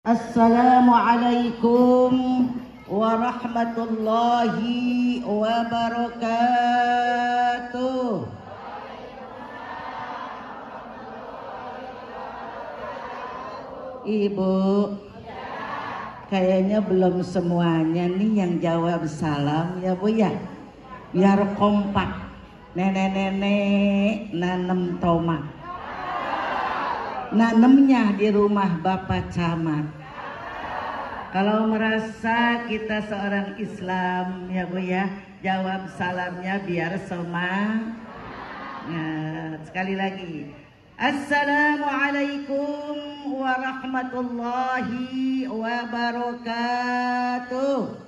Assalamualaikum warahmatullahi wabarakatuh. Ibu, kayaknya belum semuanya nih yang jawab salam ya Bu ya. Biar kompak. Nenek-nenek nanem tomat. Nanemnya di rumah Bapak Camat. Kalau merasa kita seorang Islam ya Bu ya, jawab salamnya biar semangat. Nah, sekali lagi, Assalamualaikum warahmatullahi wabarakatuh.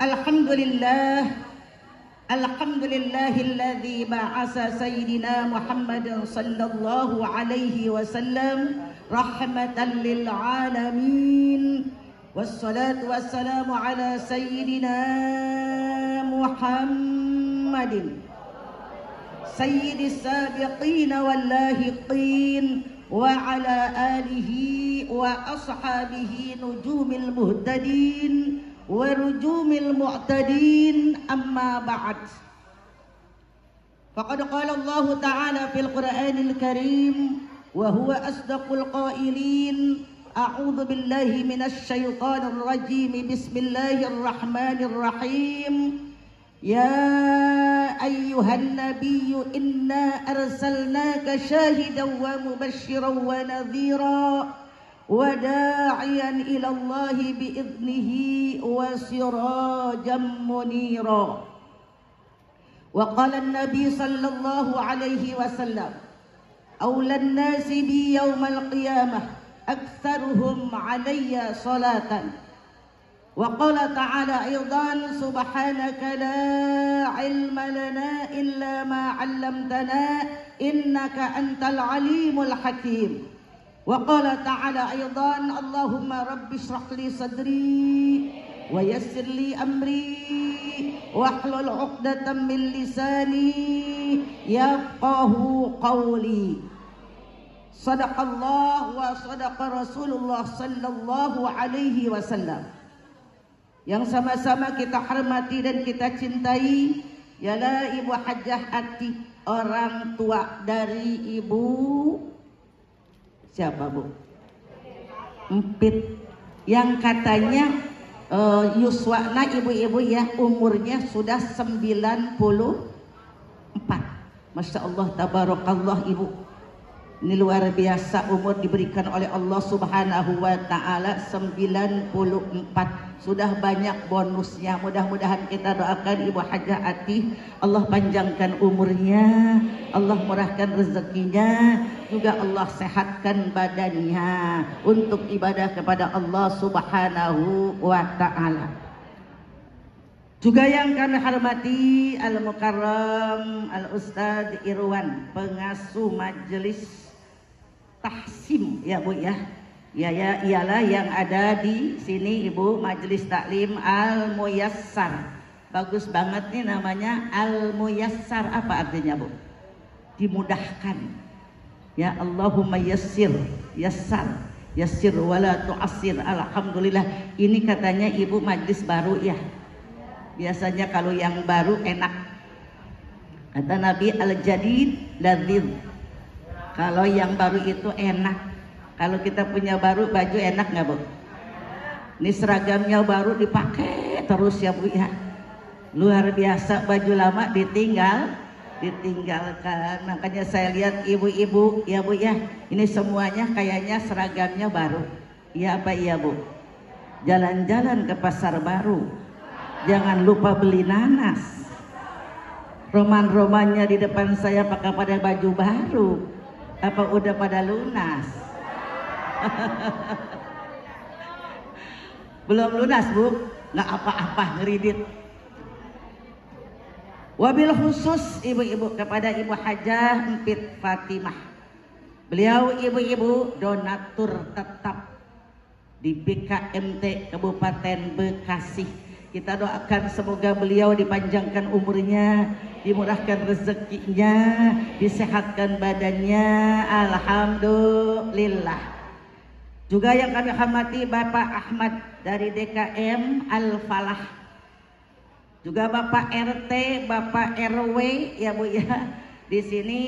Alhamdulillah. Alhamdulillahilladzi ba'asa sayyidina Muhammadan sallallahu alaihi wasallam rahmatan lil alamin. Wassalatu wassalamu ala sayyidina Muhammadin sayyidis sabiqin wal lahiqin wa ala alihi wa ashabihi nujumil muhtadin warujumil mu'tadin, amma ba'd. Faqad qala Allah Ta'ala fil Qur'anil Karim wa huwa asdaqul qailin. A'udzu billahi minasy syaithanir rajim. Bismillahirrahmanirrahim. Ya ayyuhan nabiyyu inna arsalnaka syahidan wa mubasysyiran wa nadhira وداعيا إلى الله بإذنه وسراجا منيرا. وقال النبي صلى الله عليه وسلم أولى الناس بي يوم القيامة أكثرهم علي صلاة. وقال تعالى أيضا سبحانك لا علم لنا إلا ما علمتنا إنك أنت العليم الحكيم. وقال تعالى أيضا اللهم رب اشرح لي صدري ويسر لي أمري واحلل عقدة من لساني يفقه قولي. صدق الله وصدق رسول الله صلى الله عليه wasallam. Yang sama-sama kita hormati dan kita cintai ialah Ibu Hajah Ati, orang tua dari Ibu siapa Bu? Empit, yang katanya yuswana ibu-ibu ya umurnya sudah 94. Masya Allah, tabarakallah Ibu. Ini luar biasa umur diberikan oleh Allah Subhanahu wa Ta'ala, 94. Sudah banyak bonusnya. Mudah-mudahan kita doakan Ibu Hajah Ati, Allah panjangkan umurnya, Allah murahkan rezekinya, juga Allah sehatkan badannya untuk ibadah kepada Allah Subhanahu wa Ta'ala. Juga yang kami hormati Al-Mukarram Al-Ustadz Irwan, pengasuh majelis tahsim ya Bu ya. Ya ialah yang ada di sini Ibu, Majelis Taklim Al-Muyassar. Bagus banget nih namanya Al-Muyassar. Apa artinya Bu? Dimudahkan. Ya Allahumma yassir, yassar, yassir wala tu'assir. Alhamdulillah. Ini katanya Ibu majelis baru ya. Biasanya kalau yang baru enak. Kata Nabi al-jadid ladzidz. Kalau yang baru itu enak. Kalau kita punya baru baju enak nggak Bu? Ini seragamnya baru dipakai terus ya Bu ya. Luar biasa, baju lama ditinggalkan. Makanya saya lihat ibu-ibu ya Bu ya, ini semuanya kayaknya seragamnya baru. Iya apa iya Bu? Jalan-jalan ke pasar baru, jangan lupa beli nanas. Roman-romannya di depan saya pakai pada baju baru. Apa udah pada lunas? Belum lunas Bu, nggak apa-apa, ngeridit. Wabil khusus ibu-ibu kepada Ibu Hajah Empit Fatimah. Beliau ibu-ibu donatur tetap di BKMT Kabupaten Bekasi. Kita doakan semoga beliau dipanjangkan umurnya, dimurahkan rezekinya, disehatkan badannya, alhamdulillah. Juga yang kami hormati Bapak Ahmad dari DKM Al-Falah, juga Bapak RT, Bapak RW ya Bu ya. Di sini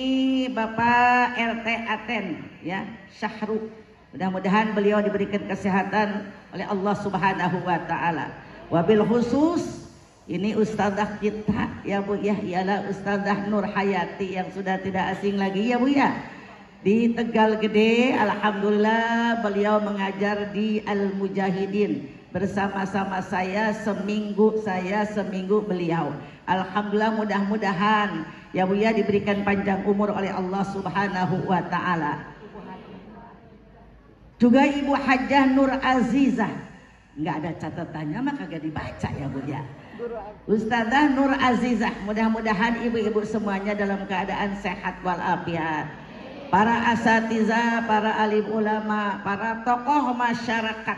Bapak RT Aten ya, Syahru. Mudah-mudahan beliau diberikan kesehatan oleh Allah Subhanahu wa taala. Wabil khusus ini ustazah kita ya Bu ya, ialah Ustazah Nur Hayati yang sudah tidak asing lagi ya Bu ya. Di Tegal Gede, alhamdulillah beliau mengajar di Al Mujahidin bersama-sama saya seminggu beliau. Alhamdulillah, mudah-mudahan ya Bu ya diberikan panjang umur oleh Allah Subhanahu wa taala. Juga Ibu Hajah Nur Azizah, nggak ada catatannya maka gak dibaca ya Bu ya. Ustazah Nur Azizah, mudah-mudahan ibu-ibu semuanya dalam keadaan sehat walafiat. Para asatidzah, para alim ulama, para tokoh masyarakat,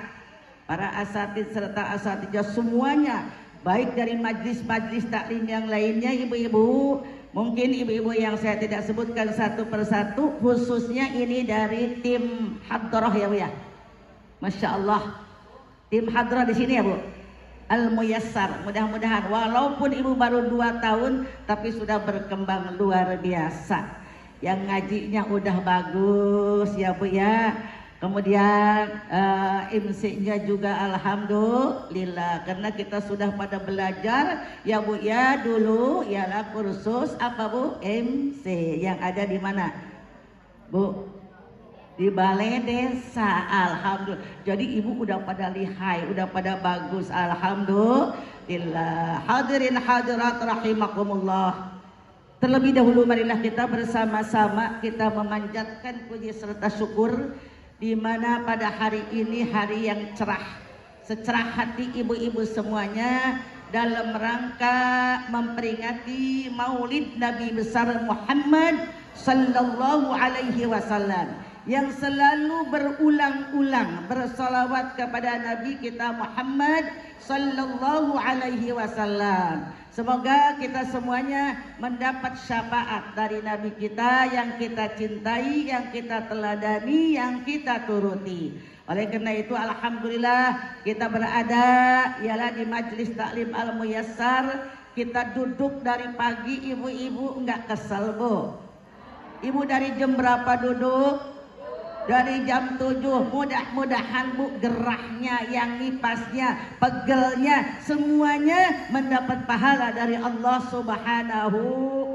para asatidz serta asatidzah semuanya, baik dari majlis-majlis taklim yang lainnya, ibu-ibu, mungkin ibu-ibu yang saya tidak sebutkan satu persatu, khususnya ini dari tim hadrah ya Bu ya. Masya Allah, tim hadrah di sini ya Bu, Al Muyassar. Mudah-mudahan walaupun ibu baru 2 tahun tapi sudah berkembang luar biasa. Yang ngajinya udah bagus ya Bu ya. Kemudian MC-nya juga alhamdulillah, karena kita sudah pada belajar ya Bu ya dulu ialah kursus apa Bu, MC yang ada di mana Bu? Di balai desa. Alhamdulillah. Jadi ibu udah pada lihai, udah pada bagus, alhamdulillah. Hadirin hadirat rahimakumullah. Terlebih dahulu marilah kita bersama-sama kita memanjatkan puji serta syukur di mana pada hari ini hari yang cerah, secerah hati ibu-ibu semuanya dalam rangka memperingati Maulid Nabi besar Muhammad sallallahu alaihi wasallam yang selalu berulang-ulang bersalawat kepada Nabi kita Muhammad sallallahu alaihi wasallam. Semoga kita semuanya mendapat syafaat dari Nabi kita yang kita cintai, yang kita teladani, yang kita turuti. Oleh karena itu alhamdulillah kita berada ialah di Majlis Taklim Al Muyassar. Kita duduk dari pagi, ibu-ibu enggak kesel Bu? Ibu dari jam berapa duduk? Dari jam 7. Mudah-mudahan Bu gerahnya, yang nipasnya, pegelnya semuanya mendapat pahala dari Allah Subhanahu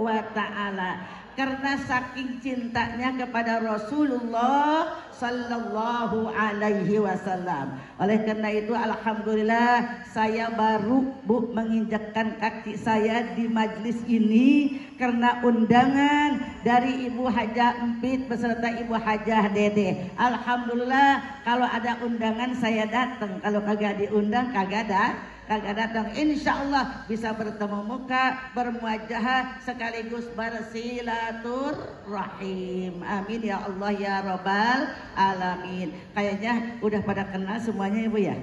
wa taala. Karena saking cintanya kepada Rasulullah sallallahu alaihi wasallam. Oleh karena itu alhamdulillah saya baru Bu menginjakkan kaki saya di majlis ini karena undangan dari Ibu Hajah Empit beserta Ibu Hajah Dede. Alhamdulillah kalau ada undangan saya datang, kalau kagak diundang kagak datang. Insya Allah bisa bertemu muka, bermuajahah sekaligus bersilaturahim. Amin ya Allah ya Rabbal alamin. Kayaknya udah pada kenal semuanya Ibu ya.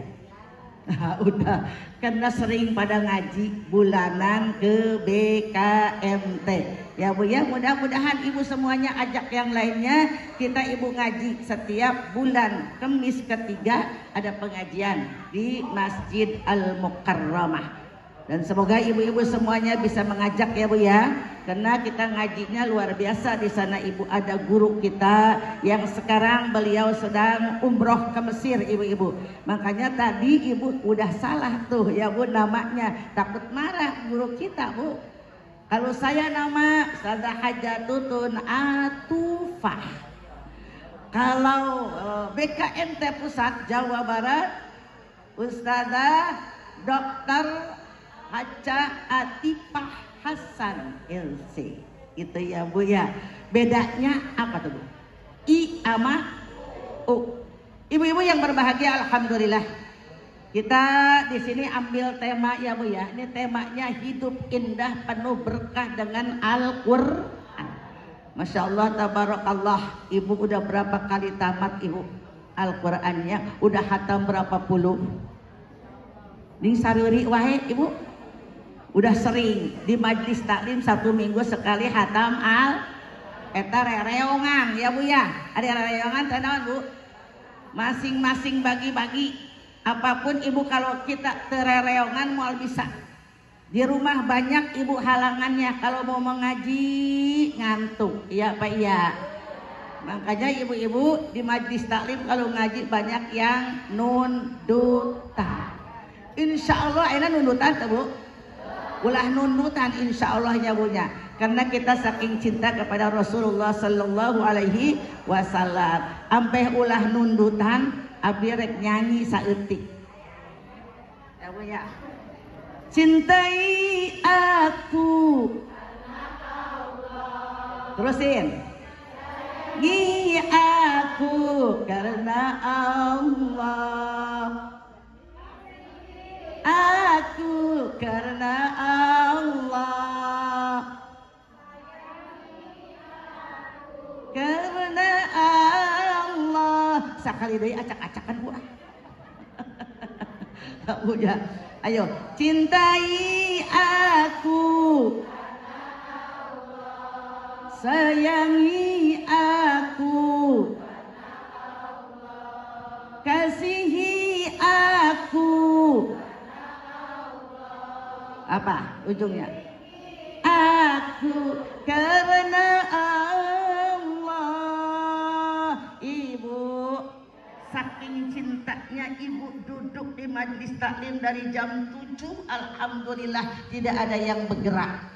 Udah karena sering pada ngaji bulanan ke BKMT ya Bu ya. Mudah-mudahan ibu semuanya ajak yang lainnya, kita ibu ngaji setiap bulan Kamis ketiga ada pengajian di Masjid Al Mukarramah. Dan semoga ibu-ibu semuanya bisa mengajak ya Bu ya, karena kita ngajinya luar biasa di sana Ibu. Ada guru kita yang sekarang beliau sedang umroh ke Mesir ibu-ibu. Makanya tadi ibu udah salah tuh ya Bu namanya, takut marah guru kita Bu. Kalau saya nama Ustazah Hajatutun Atufah. Kalau BKMT Pusat Jawa Barat Ustazah Dr. Haja Atifah Hasan LC. Itu ya Bu ya. Bedanya apa tuh Bu? I sama U. Ibu-ibu yang berbahagia alhamdulillah. Kita di sini ambil tema ya Bu ya. Ini temanya hidup indah penuh berkah dengan Al-Qur'an. Masya Allah tabarakallah. Ibu udah berapa kali tamat Ibu Al-Qur'annya? Udah hatam berapa puluh? Ning saruri wae Ibu? Udah sering di majlis taklim 1 minggu sekali hatam al eta rereongan ya Bu ya. Ada rereongan tanawan Bu. Masing-masing bagi-bagi. Apapun Ibu kalau kita terereongan moal bisa. Di rumah banyak Ibu halangannya kalau mau mengaji ngantuk. Iya Pak iya. Makanya ibu-ibu di majlis taklim kalau ngaji banyak yang nundutan. Insya Allah enak nundutan tuh Bu. Ulah nundutan insya Allahnya bunya. Karena kita saking cinta kepada Rasulullah Sallallahu Alaihi Wasallam. Ampeh ulah nundutan, abi rek nyanyi saeutik. Ya Bu ya. Cintai aku. Terusin. Sayangi aku karena Allah. Aku karena Allah. Karena Allah. Sakali deui acak-acakan Bu. Bu ya. Ayo, cintai aku. Sayangi aku. Kasihi aku. Apa ujungnya? Aku karena Allah. Ibu saking cintanya ibu duduk di majlis taklim dari jam 7, alhamdulillah tidak ada yang bergerak.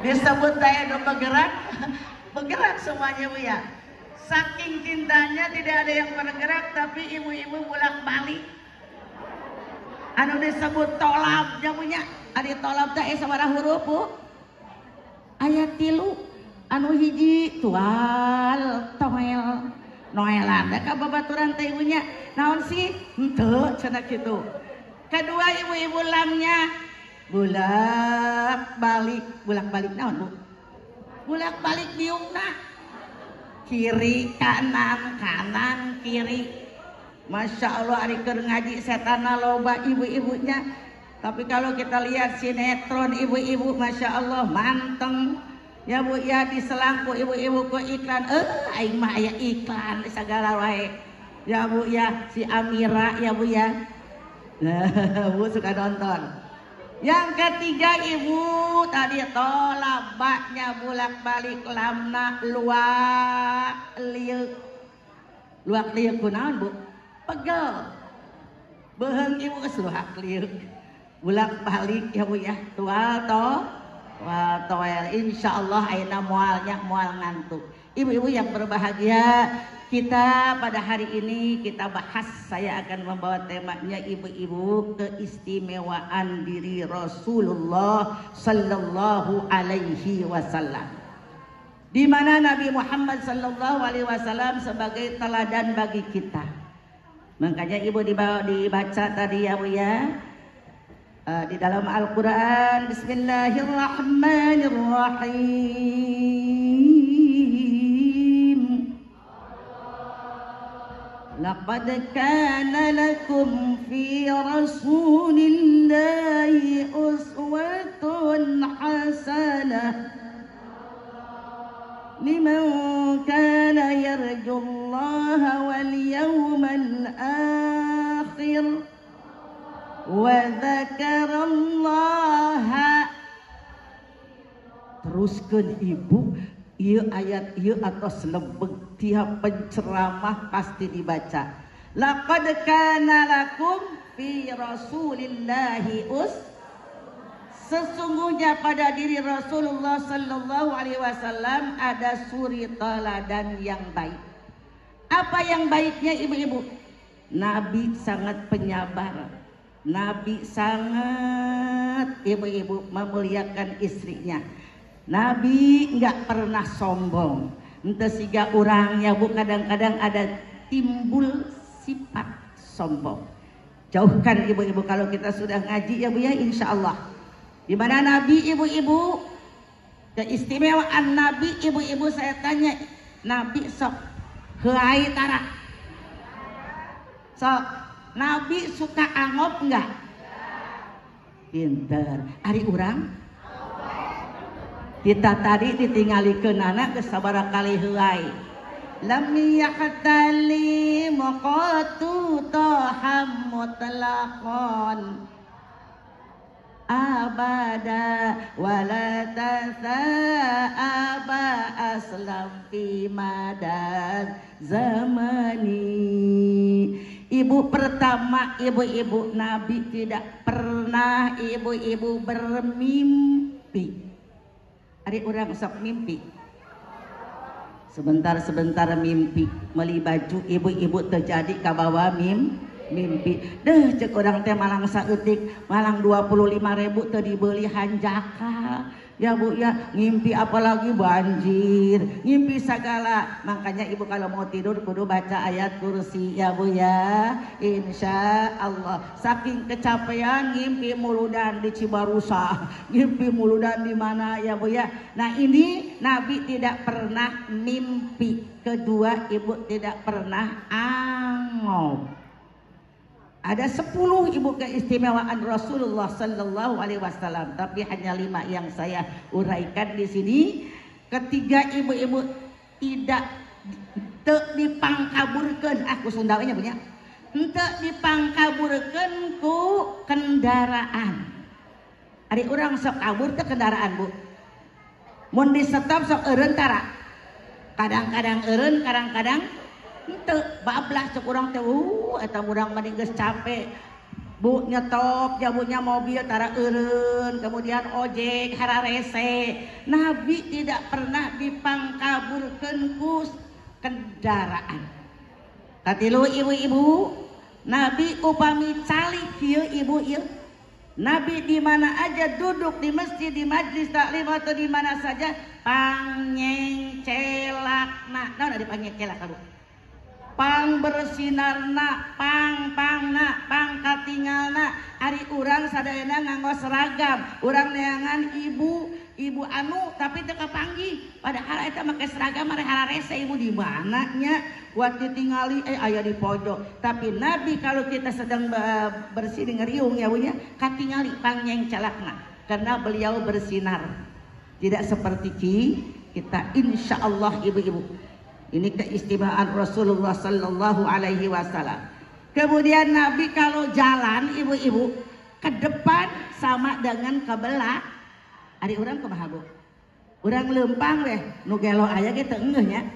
Disebut saya udah bergerak semuanya Bu ya. Saking cintanya tidak ada yang bergerak, tapi ibu-ibu bolak-balik. Anu disebut tolab jamunya. Adi tolab teh sabaraha huruf Bu? Ayat 3. Anu hiji tual toel. Noelan da ka babaturan teh ibunya. Naon sih? Henteu cenah kitu. Kedua ibu-ibu lamnya bolak-balik naon Bu? Bolak-balik biungna. Kiri kanan kanan kiri. Masya Allah ari keur ngaji setana loba ibu-ibunya. Tapi kalau kita lihat sinetron ibu-ibu Masya Allah manteng ya Bu ya. Di selangku ibu-ibu ku iklan aing mah aya iklan di sagala wae ya Bu ya. Si Amira ya Bu ya. Bu suka nonton. Yang ketiga ibu tadi tolabaknya bolak-balik lamna luak liuk kunaon Bu? Pegel. Beheung ibu geus luak liuk. Bolak-balik ya Bu ya. Tual toel. Insyaallah ayeuna moalnya moal ngantuk. Ibu-ibu yang berbahagia, kita pada hari ini kita bahas, saya akan membawa temanya ibu-ibu keistimewaan diri Rasulullah Sallallahu Alaihi Wasallam, di mana Nabi Muhammad Sallallahu Alaihi Wasallam sebagai teladan bagi kita. Makanya ibu dibaca tadi ya Bu ya, di dalam Al-Quran. Bismillahirrahmanirrahim. Laqad kana lakum fi Rasulillahi uswatun hasanah liman kana yarjullaha wal yawmal akhir wa dzakarallaha. Teruskeun ibu, ieu ayat ieu atos lebeg tiap penceramah pasti dibaca. Laqad kana lakum fi Rasulillahi sesungguhnya pada diri Rasulullah Sallallahu Alaihi Wasallam ada suri teladan yang baik. Apa yang baiknya ibu-ibu? Nabi sangat penyabar. Nabi sangat ibu-ibu memuliakan istrinya. Nabi nggak pernah sombong. Entah siga orangnya Bu, kadang-kadang ada timbul sifat sombong. Jauhkan ibu-ibu kalau kita sudah ngaji ya Bu ya, insya Allah. Di mana Nabi ibu-ibu, keistimewaan Nabi ibu-ibu, saya tanya Nabi sok heuai tara sok Nabi suka angop enggak? Pinter. Ari urang kita tadi ditinggalikeun anak geus sabaraha kali heuai. Lam yaqtali maqatu taham mutlaqan abada wala tasa'aba aslam fi madad zamani. Ibu pertama, ibu-ibu Nabi tidak pernah ibu-ibu bermimpi. Ari urang sok mimpi. Sebentar-sebentar mimpi meuli baju ibu-ibu terjadi ka bawah mimpi. Deuh ceuk urang teh malang saeutik, malang 25.000 teu dibeli hanjaka. Ya Bu ya, ngimpi apalagi banjir, ngimpi segala. Makanya ibu kalau mau tidur kudu baca ayat kursi ya Bu ya. Insya Allah. Saking kecapean ngimpi muludan di Cibarusa, ngimpi muludan di mana ya Bu ya. Nah ini Nabi tidak pernah mimpi. Kedua, ibu tidak pernah angop. Ada 10 ibu keistimewaan Rasulullah Sallallahu Alaihi Wasallam, tapi hanya 5 yang saya uraikan di sini. Ketiga, ibu-ibu tidak dipangkaburkeun, aku Sundawanya punya, teu dipangkaburkeun ku kendaraan. Ari urang sok kabur teh kendaraan Bu, mun di stop sok eureun tara, kadang-kadang eureun, kadang-kadang henteu bablas cek urang teh eta urang mah geus capek Bu nyetop jabunya mobil tara eureun, kemudian ojek hararese. Nabi tidak pernah dipangkaburkeun ku kendaraan. Katilu ibu-ibu, Nabi upami calik kieu ibu ieu, Nabi di mana aja duduk, di masjid, di majlis taklim atau di mana saja pangnyeng celakna. Naon dipangnyeng celak Bu? Pang bersinarna, pang katingalna. Ari urang sadayana nganggo seragam, urang neangan ibu anu tapi teu kapanggih, padahal eta make seragam mah hararese ibu di mana nya buat ditingali aya di pojok. Tapi Nabi kalau kita sedang bersih ngeriung ya Bu nya, katingali pangnyeng celakna karena beliau bersinar. Tidak seperti kita, insya Allah ibu-ibu. Ini keistimewaan Rasulullah Sallallahu Alaihi Wasallam. Kemudian Nabi kalau jalan ibu-ibu ke depan sama dengan ke belah. Ari urang kumaha Bu? Urang leumpang weh nu gelo aya ge teu eungeuh nya.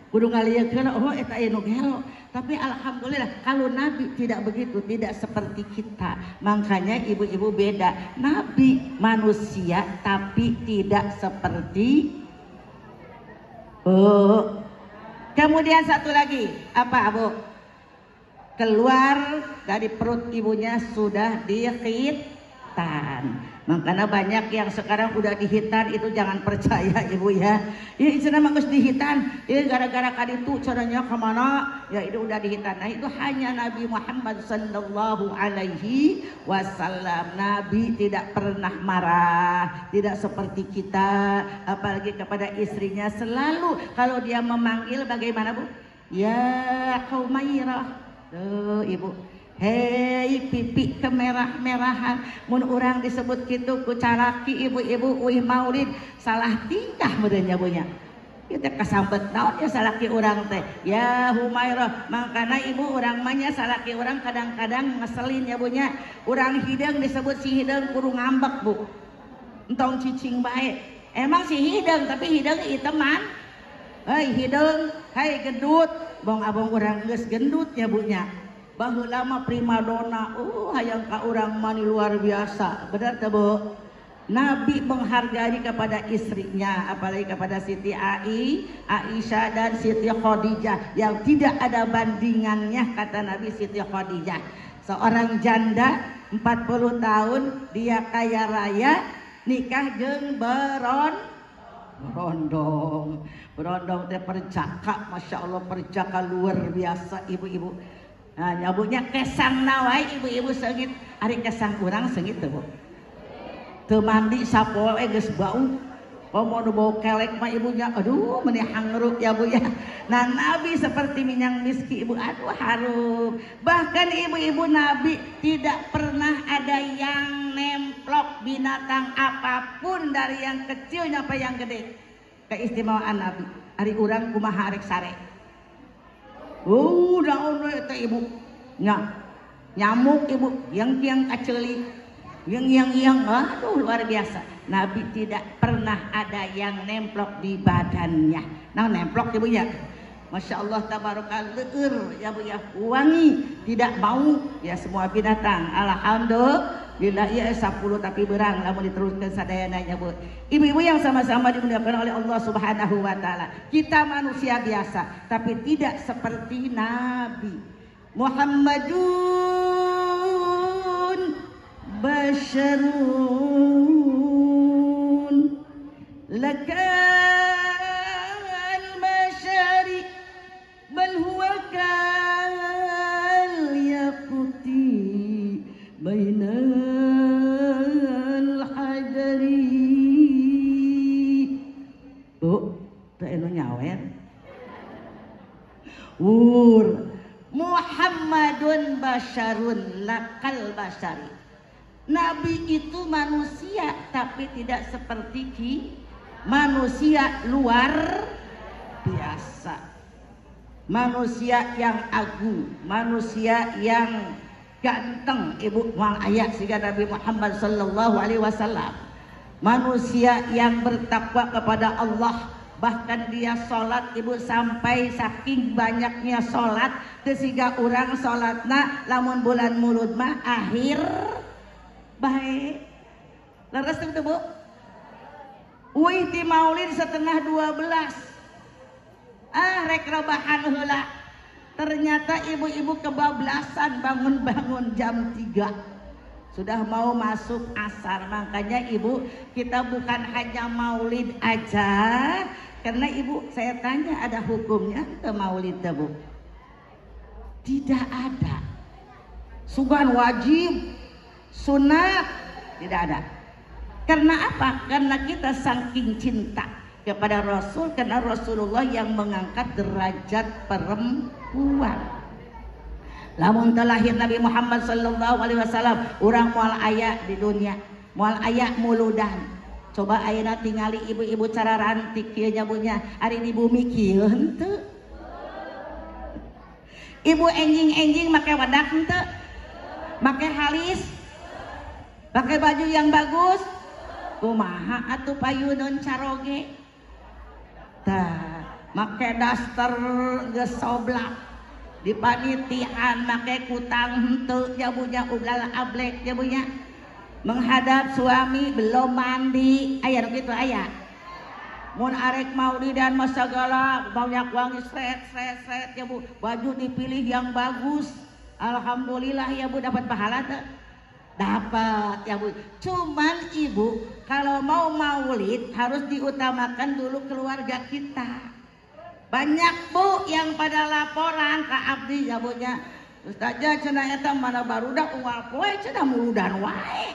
Kudu ngaliekeun oh eta aya nu gelo. Tapi alhamdulillah kalau Nabi tidak begitu, tidak seperti kita. Makanya ibu-ibu beda. Nabi manusia tapi tidak seperti Kemudian satu lagi, apa Bu? Keluar dari perut ibunya sudah dihitan. Makanya banyak yang sekarang udah dihitan, itu jangan percaya ibu ya. Ya itu nama geus dihitan, ini gara-gara kaditu caranya kemana? Ya itu udah dihitan. Nah itu hanya Nabi Muhammad Sallallahu Alaihi Wasallam. Nabi tidak pernah marah, tidak seperti kita, apalagi kepada istrinya selalu kalau dia memanggil bagaimana Bu? Ya Humairah. Tuh ibu, hei pipi kemerah-merahan, mun urang disebut gitu ku caraki ibu-ibu uih maulid salah tingkah meureunnya bunya. Kita kasambet naon ya salaki urang teh. Ya Humairah, mangkana ibu urang mah nya salaki urang kadang-kadang ngeselin ya bunya. Urang hideung disebut si hideung kudu ngambek Bu. Entong cicing bae. Emang si hideung tapi hideung iteman. Hei hideung, hei gendut. Bong abong urang geus gendut ya bunya. Baheula mah primadona, hayang ka urang mani luar biasa. Benar teh Bu? Nabi menghargai kepada istrinya, apalagi kepada Siti Aisyah dan Siti Khadijah yang tidak ada bandingannya, kata Nabi. Siti Khadijah seorang janda 40 tahun, dia kaya raya, nikah jeung berondong teh perjaka, masya Allah perjaka luar biasa ibu-ibu. Nah nyabunya kesang nawai ibu-ibu seungit, ari kesang urang seungit tuh Bu. Teu mandi sapoe geus bau, mau bau kelek mah ibunya, aduh menihang ngeruk ya Bu ya. Nah Nabi seperti minyak miski ibu, aduh harum. Bahkan ibu-ibu Nabi tidak pernah ada yang nemplok binatang apapun dari yang kecil sampai yang gede. Keistimewaan Nabi. Ari urang kumaha arek sare. Daun itu ibu. Nyamuk ibu, yang kaceli. Yang aduh luar biasa. Nabi tidak pernah ada yang nemplok di badannya. Nah nemplok ibu ya, Masya Allah tabarakallah, leur ya Bu ya, wangi, tidak bau ya semua binatang. Alhamdulillah ya 10 tapi berang lamun diteruskan sadayananya Bu. Ibu-ibu yang sama-sama dimuliakan oleh Allah Subhanahu wa taala. Kita manusia biasa tapi tidak seperti Nabi. Muhammadun basyarun lakal masyari bal huwa kal yaquti bainal hajari. Teu anu nyawer Muhammadun basyarun lakal basyari. Nabi itu manusia tapi tidak seperti manusia luar biasa. Manusia yang agung, manusia yang ganteng ibu moal aya siga Nabi Muhammad sallallahu alaihi wasallam. Manusia yang bertakwa kepada Allah, bahkan dia sholat ibu sampai saking banyaknya sholat sehingga orang sholatna lamun bulan mulud mah akhir baik. Leres itu Bu. Uih ti maulid setengah 12. Rek rebahan heula. Ternyata ibu-ibu kebablasan bangun-bangun jam 3. Sudah mau masuk asar. Makanya ibu, kita bukan hanya maulid aja. Karena ibu, saya tanya ada hukumnya ke maulid Bu? Tidak ada. Sugan wajib, sunat tidak ada. Karena apa? Karena kita saking cinta kepada Rasul, karena Rasulullah yang mengangkat derajat perempuan. Lamun terlahir Nabi Muhammad sallallahu alaihi wasallam, urang moal aya di dunia, moal aya muludan. Coba ayeuna tingali ibu-ibu cara rantik kieu nya bunya, ari di bumi kieu henteu. Ibu enjing-enjing make wadak henteu? Make halis? Pakai baju yang bagus, kumaha atuh payuneun caroge. Tah, make daster geus soblak. Di panitian make kutang henteu nya bunya ugal ablek nya bunya. Menghadap suami belum mandi, aya nu kitu aya. Mun arek maulidan mah sagala banyak wangi sret ya Bu. Baju dipilih yang bagus. Alhamdulillah ya Bu, dapat pahala teu? Dapat ya Bu. Cuman ibu kalau mau maulid harus diutamakan dulu keluarga kita. Banyak Bu yang pada laporan ke abdi ya Bu nya, Ustazah cenah eta mana barudak unggal poe cenah muludan wae.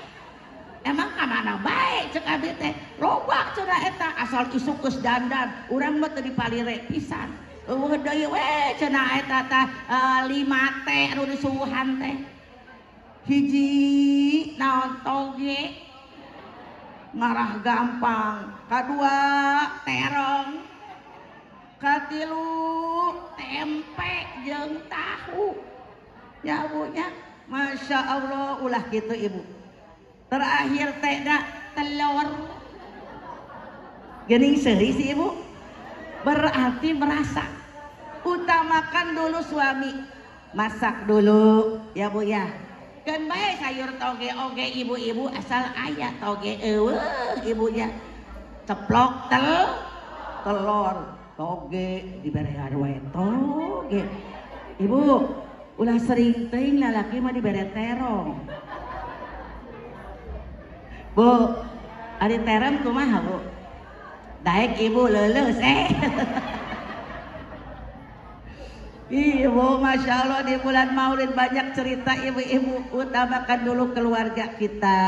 Emang ka mana bae cek abdi teh? Loba cenah eta asal isuk geus dandan, urang mah teu dipalire pisan. Eueuh deui we cenah eta teh 5 teh anu disuwuhan teh. Hiji naon toge ngarah gampang, kadua terong, katilu tempe jeung tahu ya Bu nya. Masya Allah ulah gitu ibu. Terakhir teh da telur geuning seuri sih ibu. Berarti merasa utamakan dulu suami, masak dulu ya Bu ya. Kan bae sayur toge oge ibu-ibu asal aya toge eueuh ibunya. Ceplok telur toge diberehan wae toge. Ibu ulah sering teuing lalaki mah dibere terong. Bu, ari terong kumaha Bu? Daek ibu leuleus Ibu, Masya Allah di bulan Maulid banyak cerita ibu-ibu. Utamakan dulu keluarga kita,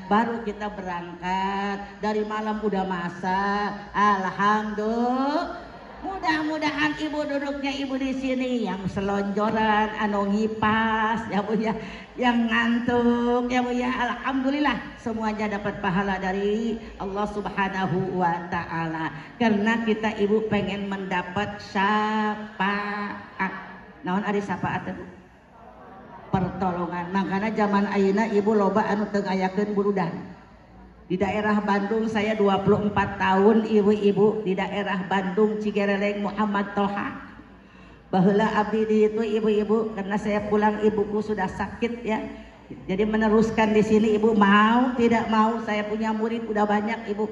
baru kita berangkat. Dari malam udah masak. Alhamdulillah. Mudah-mudahan ibu duduknya ibu di sini yang selonjoran, anu ngipas, ya Bu ya, yang ngantuk, ya Bu ya. Alhamdulillah semuanya dapat pahala dari Allah Subhanahu wa taala. Karena kita ibu pengen mendapat syafaat. Naon ari syafaat itu? Pertolongan. Makanya zaman ayeuna ibu loba anu teu ngayakeun burudan. Di daerah Bandung saya 24 tahun ibu-ibu di daerah Bandung Cigereleng Muhammad Toha. Baheula abdi di itu ibu-ibu karena saya pulang ibuku sudah sakit ya. Jadi meneruskan di sini ibu mau tidak mau saya punya murid udah banyak ibu.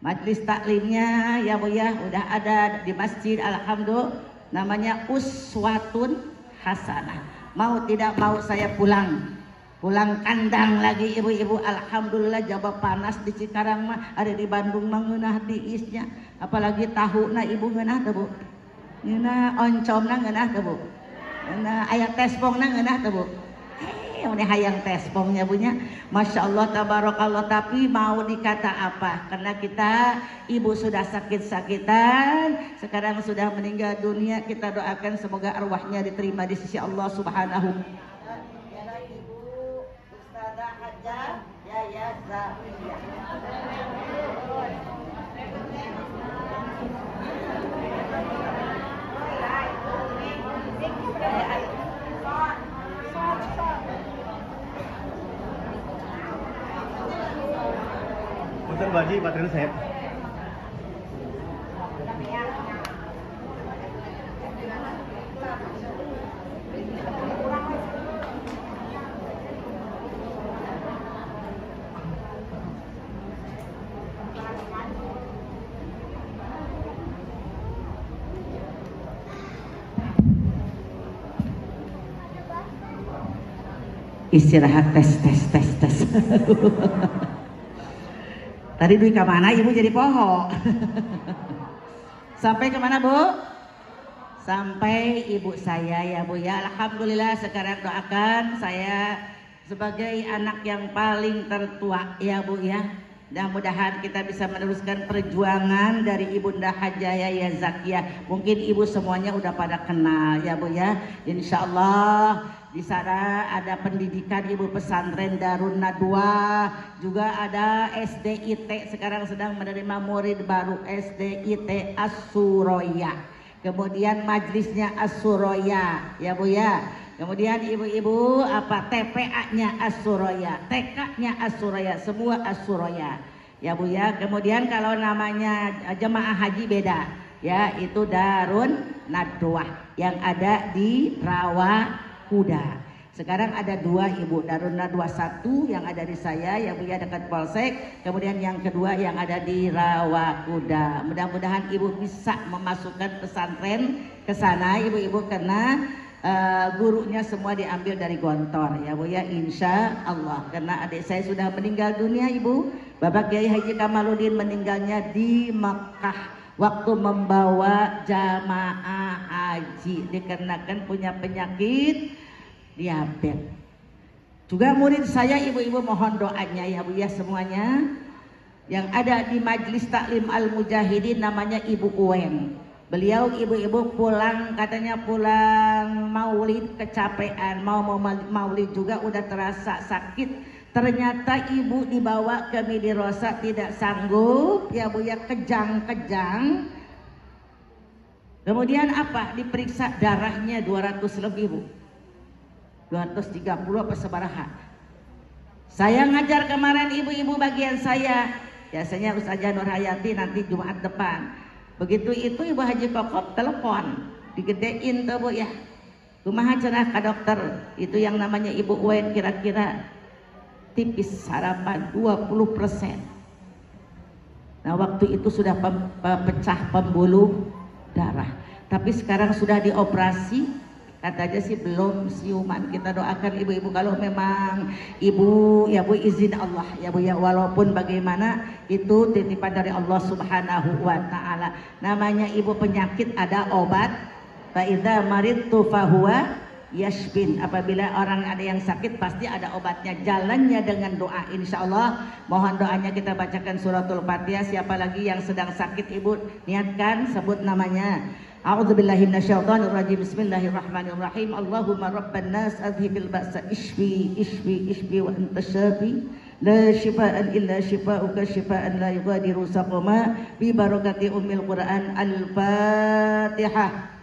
Majelis taklimnya ya Bu ya udah ada di masjid alhamdulillah namanya Uswatun Hasanah. Mau tidak mau saya pulang kandang lagi ibu-ibu. Alhamdulillah jaba panas di Cikarang mah ada di Bandung mah ngeunah diisnya apalagi tahuna ibu ngeunah teu Bu ngeunah oncomna ngeunah teu Bu ngeunah aya tespongna ngeunah teu Bu ini hayang tespongnya punya Masya Allah tabarakallah. Tapi mau dikata apa karena kita ibu sudah sakit-sakitan sekarang sudah meninggal dunia kita doakan semoga arwahnya diterima di sisi Allah Subhanahu Punten Baji, Pak Resep. istirahat tes. Tadi duit ke mana ibu jadi poho? Sampai kemana Bu? Sampai ibu saya ya Bu ya. Alhamdulillah sekarang doakan saya sebagai anak yang paling tertua ya Bu ya. Mudah-mudahan kita bisa meneruskan perjuangan dari Ibunda Hajaya ya Zakiyah. Mungkin ibu semuanya udah pada kenal ya Bu ya. Insya Allah di sana ada pendidikan ibu pesantren Darun Nadwa, juga ada SDIT sekarang sedang menerima murid baru SDIT As-Suroya. Kemudian majlisnya As-Suroya ya Bu ya. Kemudian ibu-ibu apa TPA-nya As-Suroya, TK-nya As-Suroya, semua As-Suroya ya Bu ya. Kemudian kalau namanya jemaah haji beda ya, itu Darun Nadwa yang ada di Rawa Kuda. Sekarang ada dua ibu, Darun Nadwa 1 yang ada di saya yang punya dekat Polsek, kemudian yang kedua yang ada di Rawa Kuda. Mudah-mudahan ibu bisa memasukkan pesantren ke sana ibu-ibu karena gurunya semua diambil dari Gontor ya Bu ya, insya Allah. Karena adik saya sudah meninggal dunia ibu, Bapak Kiai Haji Kamaluddin meninggalnya di Mekah waktu membawa jamaah haji dikarenakan punya penyakit diabetes. Juga murid saya ibu-ibu mohon doanya ya Bu ya semuanya yang ada di Majelis Taklim Al-Mujahidin namanya Ibu Uwen. Beliau ibu-ibu pulang katanya pulang maulid kecapean, mau maulid juga udah terasa sakit. Ternyata ibu dibawa ke Midirosa tidak sanggup ya Bu ya, kejang-kejang. Kemudian apa? Diperiksa darahnya 200 lebih Bu. 230 apa sebaraha. Saya ngajar kemarin ibu-ibu bagian saya. Biasanya Ustazah Nur Hayati nanti Jumat depan. Begitu itu Ibu Haji Kokop telepon, digedein tuh Bu ya. Kumaha cenah ka dokter? Itu yang namanya Ibu Uwen kira-kira tipis harapan 20%. Nah waktu itu sudah pecah pembuluh darah. Tapi sekarang sudah dioperasi. Katanya sih belum siuman. Kita doakan ibu-ibu kalau memang ibu ya Bu izin Allah ya Bu ya, walaupun bagaimana itu titipan dari Allah Subhanahu wa taala. Namanya ibu penyakit ada obat Fa idza maridtu fahuwa yashfin. Apabila orang ada yang sakit pasti ada obatnya. Jalannya dengan doa, insyaallah. Mohon doanya kita bacakan suratul Fatihah. Siapa lagi yang sedang sakit ibu niatkan sebut namanya. A'udzubillahi minasyaitonirrajim. Bismillahirrahmanirrahim. Allahumma rabban nas adhibil ba'sa ishfi wa anta syafi. La shifaan illa shifauka shifaan la yughadiru saqama bi barakati ummil Quran. Al-Fatihah.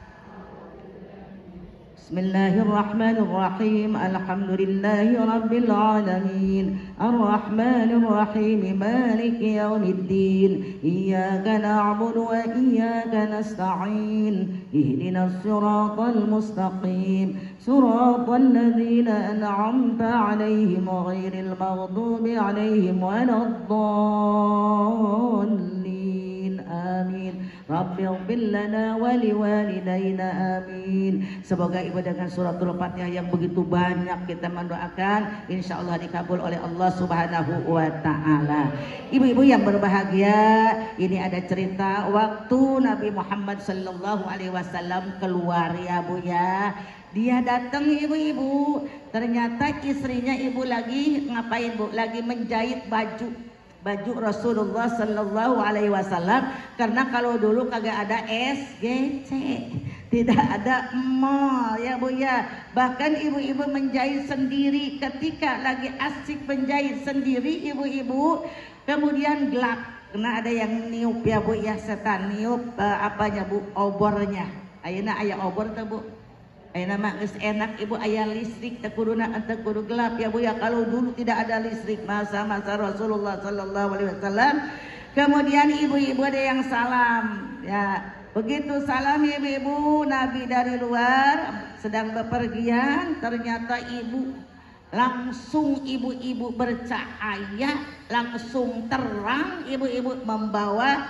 Bismillahirrahmanirrahim. Alhamdulillahi rabbil alamin. Arrahmanir rahim. Maliki yaumiddin. Iyyaka na'budu wa iyyaka nasta'in. Ihdinas siratal mustaqim. Siratal ladzina an'amta 'alaihim ghairil maghdubi 'alaihim waladdallin. Amin. Rabbighfir lana wa liwalidayna amin. Semoga ibu dengan suratul Fatihah yang begitu banyak kita mendoakan, insyaallah dikabul oleh Allah Subhanahu wa taala. Ibu-ibu yang berbahagia, ini ada cerita waktu Nabi Muhammad sallallahu alaihi wasallam keluar ya Bu ya. Dia datang ibu-ibu, ternyata istrinya ibu lagi ngapain Bu? Lagi menjahit baju Rasulullah sallallahu alaihi wasallam, karena kalau dulu kagak ada SGC, tidak ada mall ya Bu ya. Bahkan ibu-ibu menjahit sendiri. Ketika lagi asik menjahit sendiri ibu-ibu, kemudian gelap karena ada yang niup ya Bu ya, setan niup apanya Bu, obornya. Ayeuna aya obor teh Bu. Ayeuna mah geus enak ibu aya listrik teu kuduna teu kudu gelap ya Bu ya. Kalau dulu tidak ada listrik masa-masa Rasulullah sallallahu alaihi wasallam. Kemudian ibu-ibu ada yang salam ya. Begitu salam ibu-ibu, Nabi dari luar sedang bepergian, ternyata langsung ibu-ibu bercahaya, langsung terang, ibu-ibu membawa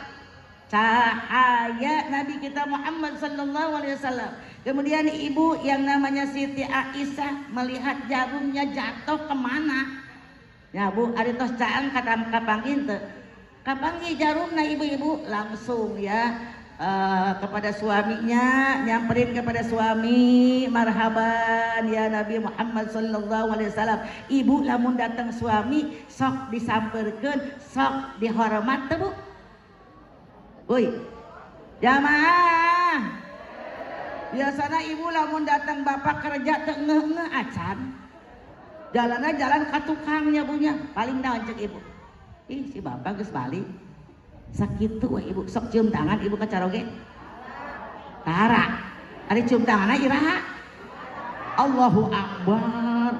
cahaya Nabi kita Muhammad sallallahu alaihi wasallam. Kemudian ibu yang namanya Siti Aisyah melihat jarumnya jatuh kemana? Ya Bu, ari tos caang kapanggih teu. Kapanggih jarumna ibu-ibu, langsung ya kepada suaminya, nyamperin kepada suami, marhaban ya Nabi Muhammad sallallahu alaihi wasallam. Ibu lamun datang suami sok disamperkeun, sok dihormat teu Bu? Woi, jamaah. Biasanya ibu lamun datang bapak kerja teu ngeuh acan. Jalannya jalan ka tukangnya bunya, paling naon cek ibu. Ih si bapak geus balik. Sakitu we ibu, sok cium tangan ibu ka caroge. Tara. Ari cium tanganna iraha? Allahu Akbar.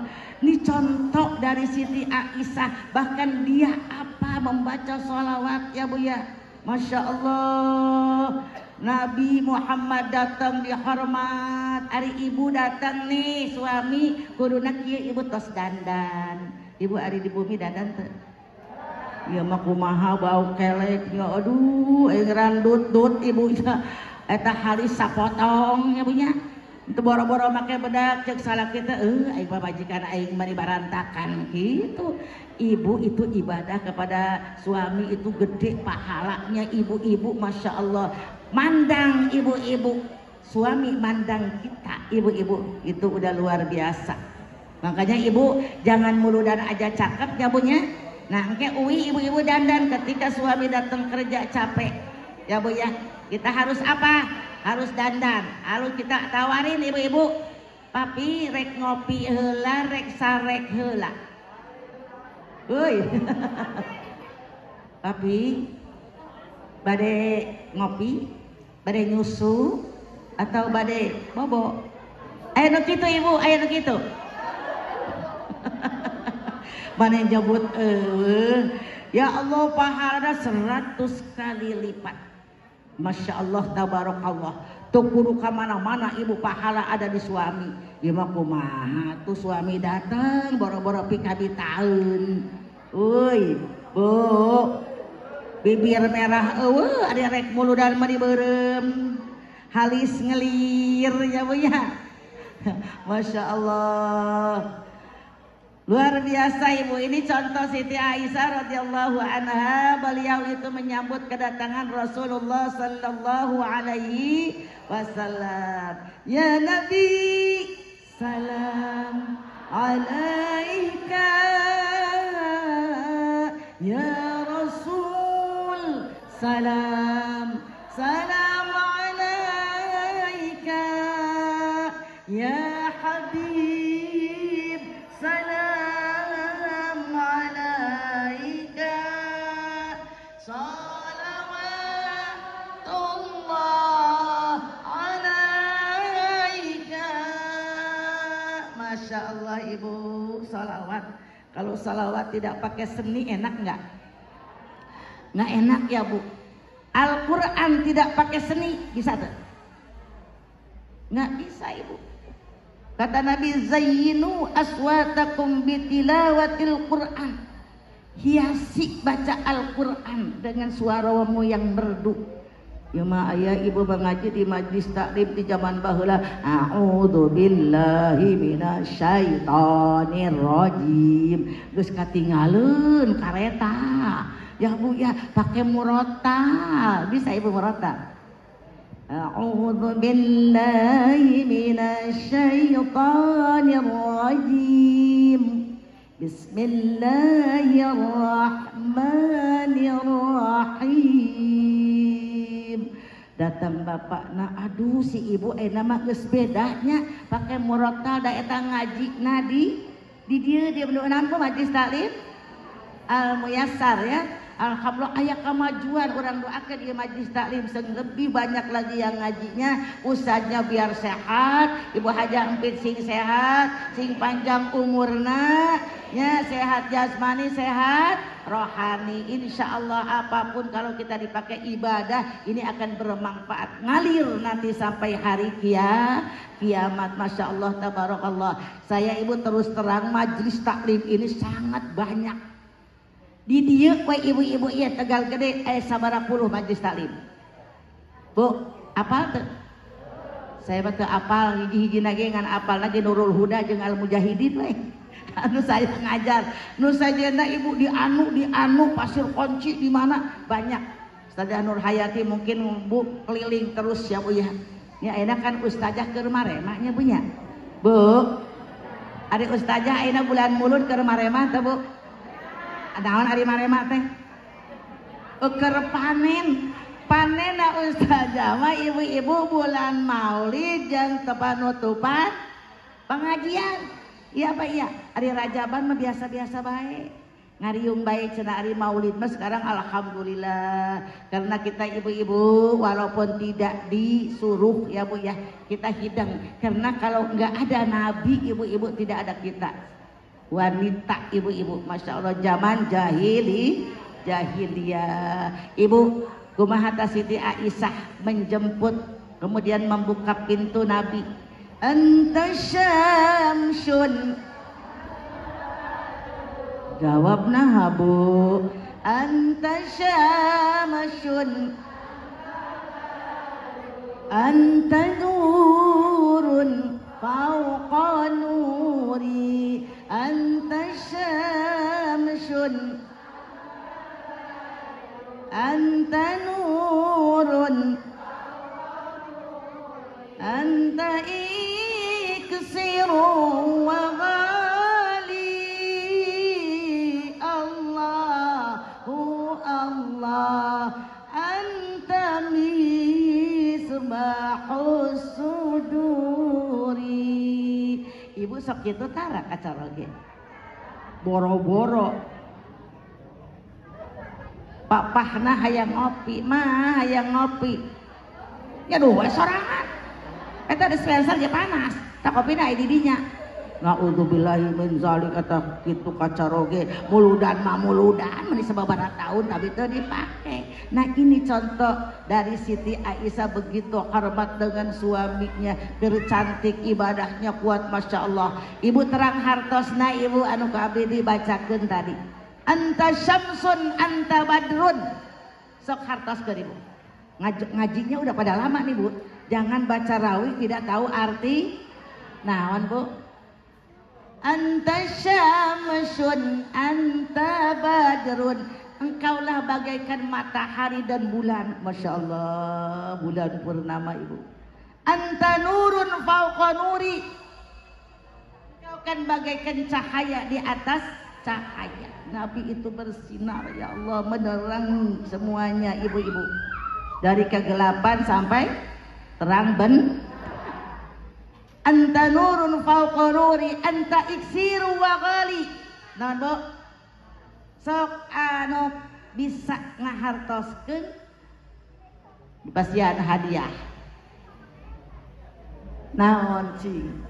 Ini contoh dari Siti Aisyah, bahkan dia apa membaca sholawat ya Bu ya. Masya Allah, Nabi Muhammad datang dihormat. Ari ibu datang nih suami kuduna kieu ibu tos dandan. Ibu ari di bumi dandan teu? Ieu mah kumaha bau kelek ya, aduh aing randut-dut ibu eta halis sapotong ya Bu nya. Itu boro-boro make bedak cek salah kita aing babajikan aing mari barantakan gitu. Ibu itu ibadah kepada suami itu gede pahalanya ibu-ibu, Masya Allah. Mandang ibu-ibu, suami mandang kita ibu-ibu, itu udah luar biasa. Makanya ibu jangan muludan aja cakep ya Bu nya. Nah engke uwi ibu-ibu dandan ketika suami datang kerja capek ya Bu ya. Kita harus apa? Harus dandan. Lalu kita tawarin ibu-ibu, papi rek ngopi heula, rek sarek heula. Woi, papi, bade ngopi, bade nyusu, atau bade bobo? Ayo nu kitu ibu, ayo nu kitu. Mana yang jabut ya Allah pahala 100 kali lipat. Masya Allah tabarakallah. Tuh kudu kamana-mana ibu pahala ada di suami. Ya mah kumaha tuh suami datang boro-boro pikabi taun. Uy, Bu, bibir merah eueuh ada rek muludan mah dibeureum. Halis ngelir ya Bu ya. Masya Allah. Luar biasa Ibu, ini contoh Siti Aisyah radhiyallahu anha. Beliau itu menyambut kedatangan Rasulullah sallallahu alaihi wasallam. Ya Nabi, salam alaika. Ya Rasul, salam alaika. Ya Habib, salam alaika. Salawatullah alaika. Masya Allah Ibu, salawat. Kalau salawat tidak pakai seni enak nggak? Nggak enak ya Bu. Al-Quran tidak pakai seni bisa tuh? Nggak bisa Ibu. Kata Nabi, zayyinu aswatakum bitilawatil Quran. Hiasi baca Al-Quran dengan suaramu yang merdu. Ya ma aya ibu mengaji di majlis taklim di zaman baheula. A'udzu billahi minasyaitonir rajim. Geus katinggaleuan kareta. Ya Bu ya, pakai murotal. Bisa Ibu murotal? A'udzu billahi minasyaitonir rajim. Bismillahirrahmanirrahim. Datang bapak na, aduh si ibu nama geus bedanya pakai murotal da eta ngaji nadi di dia menurut majlis taklim Al Muyassar ya. Alhamdulillah aya kemajuan, orang doakan di majlis taklim lebih banyak lagi yang ngajinya, ustadznya biar sehat, ibu Haja Empit sing sehat, sing panjang umurna, ya sehat jasmani, sehat rohani. Insya Allah apapun kalau kita dipakai ibadah ini akan bermanfaat, ngalir nanti sampai hari kiamat. Masya Allah, tabarakallah. Saya ibu terus terang majlis taklim ini sangat banyak. Di dia ibu-ibu iya Tegal Gede sabaraha puluh majlis taklim. Bu, apal tuh? Saya betul apal hiji-hiji lagi ngan apal lagi Nurul Huda jeung Al Mujahidin we. Anu saya ngajar, nu sajana ibu di anu Pasir Kunci di mana banyak. Ustazah Nur Hayati mungkin Bu keliling terus ya Bu ya. Ya enak kan ustazah keur maremahnya Bu nya. Bu, ari ustazah ayeuna bulan Mulud keur maremah teh Bu. Naon ari marema teh? Keur panenna ustazah mah ibu-ibu bulan Maulid jeung penutupan pengajian. Iya Pak iya, ari Rajaban mah biasa-biasa bae. Ngariung bae cenah ari Maulid mah sekarang alhamdulillah. Karena kita ibu-ibu walaupun tidak disuruh ya Bu ya, kita hidang. Karena kalau enggak ada nabi ibu-ibu tidak ada kita. Wanita ibu-ibu, masya Allah zaman jahiliyah. Ibu kumaha ta Siti Aisyah menjemput kemudian membuka pintu Nabi. Anta syamsun. Jawab nah Bu. Anta syamsun. Anta nurun fauqa nuri. Anta syamsun. Anta nurun. Anta iksiru wa ghali. Allahu Allah. Anta misbahus suduri. Ibu sok kitu tara acara ge. Boro-boro. Papahna hayang ngopi, mah hayang ngopi. Ya duh sorangan. Eta dispenser ge panas. Tak kopina aya di dinya. Naudzubillahi min zalik eta kitu kacaroge muludan mah muludan mun sababaraha tahun tapi teu dipake. Nah ini contoh dari Siti Aisyah begitu hormat dengan suaminya, bercantik ibadahnya kuat masya Allah. Ibu terang hartosna ibu anu ka abdi dibacakeun tadi. Anta syamsun anta badrun. Sok hartoskeun ibu. Ngajinya udah pada lama nih Bu. Jangan baca rawi tidak tahu arti. Naon Bu? anta syamsun anta badrun, engkaulah bagaikan matahari dan bulan. Masya Allah, bulan purnama ibu. Anta nurun fauqa nuri, engkau kan bagaikan cahaya di atas cahaya. Nabi itu bersinar, ya Allah, menerangi semuanya ibu-ibu, dari kegelapan sampai terang ben. Anta nurun fauqa nuri, anta iksiru wa ghali. Naon Bu? Sok anu bisa ngahartoskeun dipasihan hadiah. Naon cing?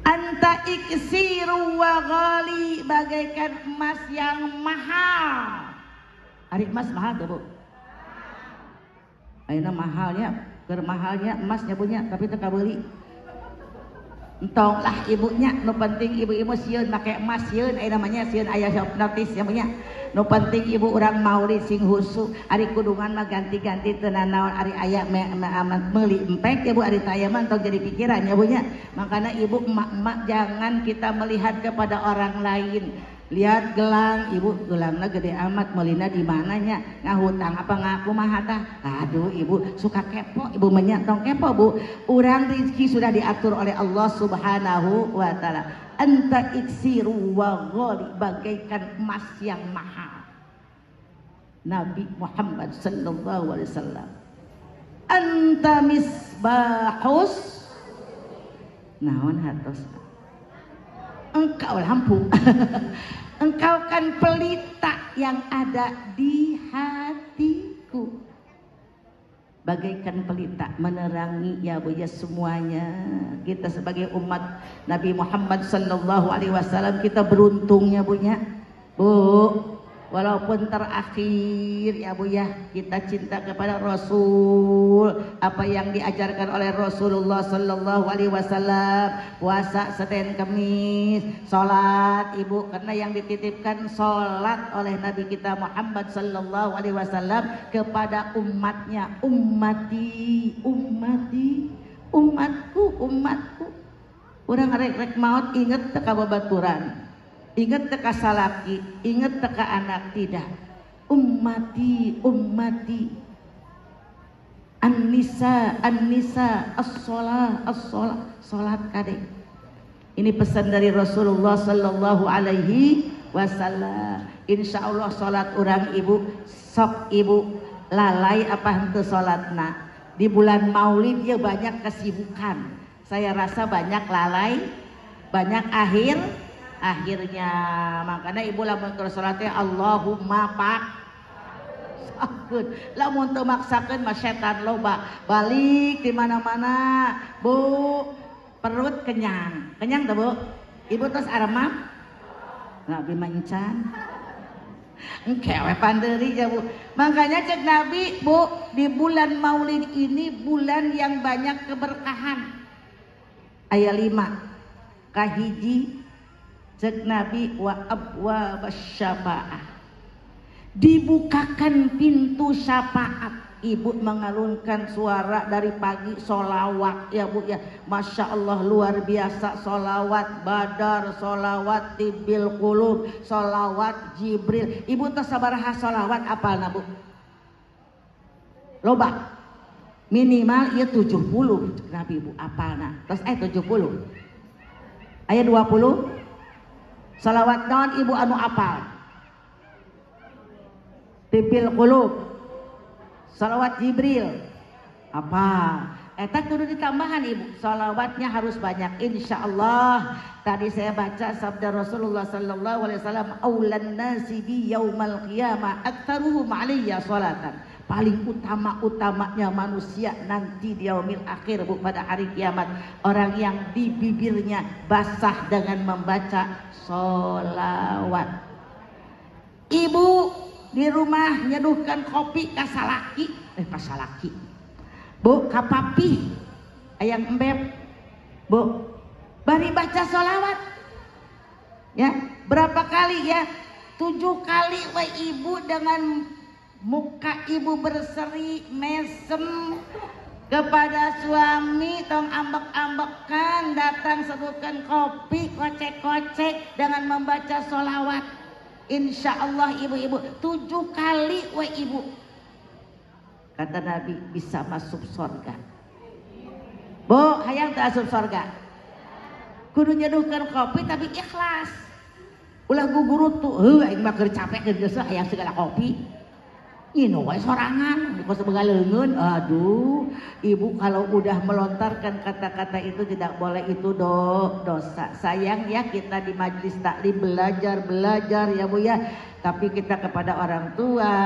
Anta iksiru wa ghali, bagaikan emas yang mahal. Ari emas mahal tuh Bu? Ayeuna mahalnya, keur mahalnya emasnya punya, tapi teu kabeli. Entong lah ibunya, nu penting ibu-ibu sieun make emas sieun, aya namanya sieun aya notis ya punya. Nu penting ibu urang maulid sing husu, ari kudungan mah ganti-ganti teu nanaon, ari aya meuli empek ya Bu, ari teu aya mah entong jadi pikiran ya Bu nya. Makana ibu emak-emak jangan kita melihat kepada orang lain. Lihat gelang, ibu gelangnya gede amat, melina di mananya, ngahutang apa ngaku mah tah. Aduh ibu suka kepo, ibu menyatong kepo Bu. Urang rezeki sudah diatur oleh Allah Subhanahu wa taala. Anta iksiru wa ghali, bagaikan emas yang mahal. Nabi Muhammad sallallahu alaihi wasallam. Anta misbahus, naon hartos? Engkau lampu. Engkau kan pelita yang ada di hatiku, bagaikan pelita menerangi ya Bu ya semuanya. Kita sebagai umat Nabi Muhammad sallallahu alaihi wasallam, kita beruntungnya Bu nya Bu, walaupun terakhir ya Bu ya, kita cinta kepada Rasul, apa yang diajarkan oleh Rasulullah sallallahu alaihi wasallam, puasa Senin Kamis, salat ibu, karena yang dititipkan salat oleh Nabi kita Muhammad sallallahu alaihi wasallam kepada umatnya, ummati ummati, umatku umatku. Urang rek maut inget teka babaturan, ingat teka salaki, ingat teka anak, tidak. Ummati, ummati. An-nisa, an-nisa, as-sholah, as-sholah, sholat kade. Ini pesan dari Rasulullah sallallahu alaihi wasallam. Insya Allah sholat orang ibu, sok ibu lalai apa henteu sholatna. Di bulan Maulid ya banyak kesibukan. Saya rasa banyak lalai, banyak akhirnya, makanya ibu lamun keur salat teh Allahumma pak sakun, lamun teu maksakeun mah setan loba balik di mana-mana. Bu, perut kenyang teh Bu, ibu terus aremam Nabi mancan engkewe panderi ya Bu. Makanya cek Nabi Bu, di bulan Maulid ini bulan yang banyak keberkahan. Ayat 5 kahiji cek Nabi wa abwab syafaah, dibukakan pintu syafaat. Ibu mengalunkan suara dari pagi solawat ya Bu ya, Masya Allah luar biasa. Solawat Badar, solawat Tibil Qulub, solawat Jibril. Ibu teh sabaraha solawat apalna Bu? Loba minimal ya 70 Nabi Bu apalna. Terus 70 ayat 20 salawat naon ibu anu apal? Tibil Qulub, salawat Jibril apa? Eta kudu ditambahan ibu, salawatnya harus banyak insya Allah. Tadi saya baca sabda Rasulullah sallallahu alaihi wasallam, aulan nasi bi yaumal qiyamah aktsaruhum alayya salatan. Paling utama-utamanya manusia nanti di yaumil akhir Bu, pada hari kiamat, orang yang di bibirnya basah dengan membaca sholawat. Ibu di rumah nyeduhkan kopi kasalaki, kasalaki Bu, kapapi ayam embeb Bu, bari baca sholawat ya, berapa kali ya? 7 kali we ibu, dengan muka ibu berseri mesem, kepada suami tong ambek-ambekan datang seduhkan kopi kocek-kocek dengan membaca sholawat. Insya Allah ibu-ibu 7 kali we ibu, kata Nabi bisa masuk surga. Bu hayang tak masuk surga kudu nyeduhkan kopi tapi ikhlas. Ulah guguru tuh aing mah keur capek keur geus hayang segala kopi nginum wae sorangan di kos begaleungeun. Aduh ibu kalau udah melontarkan kata-kata itu tidak boleh, itu dosa. Sayang ya kita di majelis taklim belajar ya Bu ya, tapi kita kepada orang tua,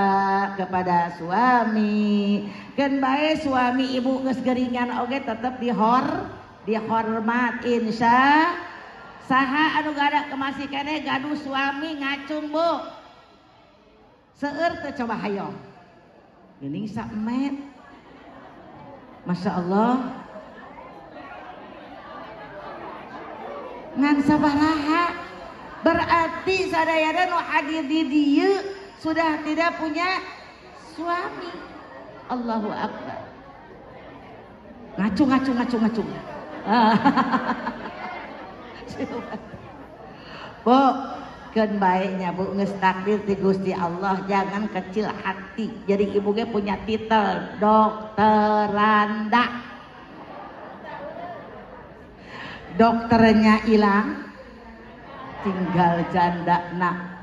kepada suami kan bae suami ibu geus geringan oge tetep dihormat insya. Saha anu gada kemasi keneh gaduh suami ngacung Bu seueur teh coba hayo geuning samet. Masya Allah ngan sabaraha berarti sadayana nu hadir di dieu sudah tidak punya suami. Allahu Akbar. Ngacung Bu keun baiknya Bu geus takdir ti Gusti Allah jangan kecil hati. Jadi ibu ge punya titel dokteranda, dokternya hilang tinggal jandana,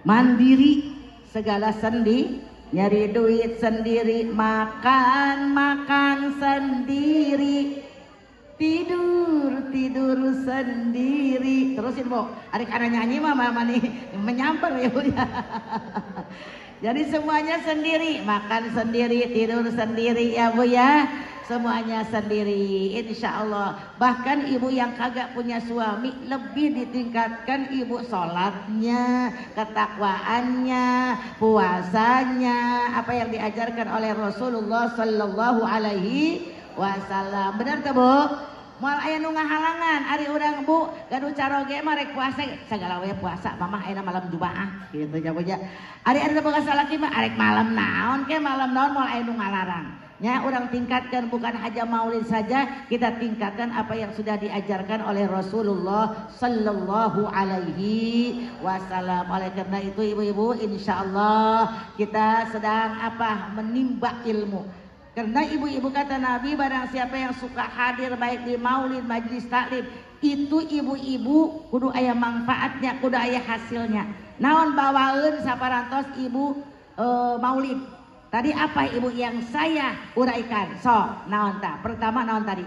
mandiri segala sendi, nyari duit sendiri, makan sendiri, tidur sendiri. Terusin Bu, adik anak nyanyi mama nih menyamper ya Bu ya. Jadi semuanya sendiri, makan sendiri, tidur sendiri ya Bu ya, semuanya sendiri insya Allah. Bahkan ibu yang kagak punya suami lebih ditingkatkan ibu sholatnya, ketakwaannya, puasanya, apa yang diajarkan oleh Rasulullah Sallallahu Alaihi Wasallam. Benar tuh Bu? Moal aya nu ngahalangan ari urang Bu gaduh caroge mah rek puasa sagala we puasa mamah ayeuna malam Jumaah kitu nya Bu nya. Ari boga salaki mah arek malam naon ke malam naon moal aya nu ngalarang. Nya urang tingkatkan bukan hanya maulid saja, kita tingkatkan apa yang sudah diajarkan oleh Rasulullah Sallallahu Alaihi Wasallam. Oleh karena itu ibu-ibu insyaallah kita sedang menimba ilmu. Karena ibu-ibu kata Nabi barang siapa yang suka hadir baik di maulid majlis taklim itu ibu-ibu kudu aya manfaatnya, kudu aya hasilnya. Naon bawaeun saparantos ibu maulid. Tadi apa ibu yang saya uraikan? So, naon ta? Pertama naon tadi?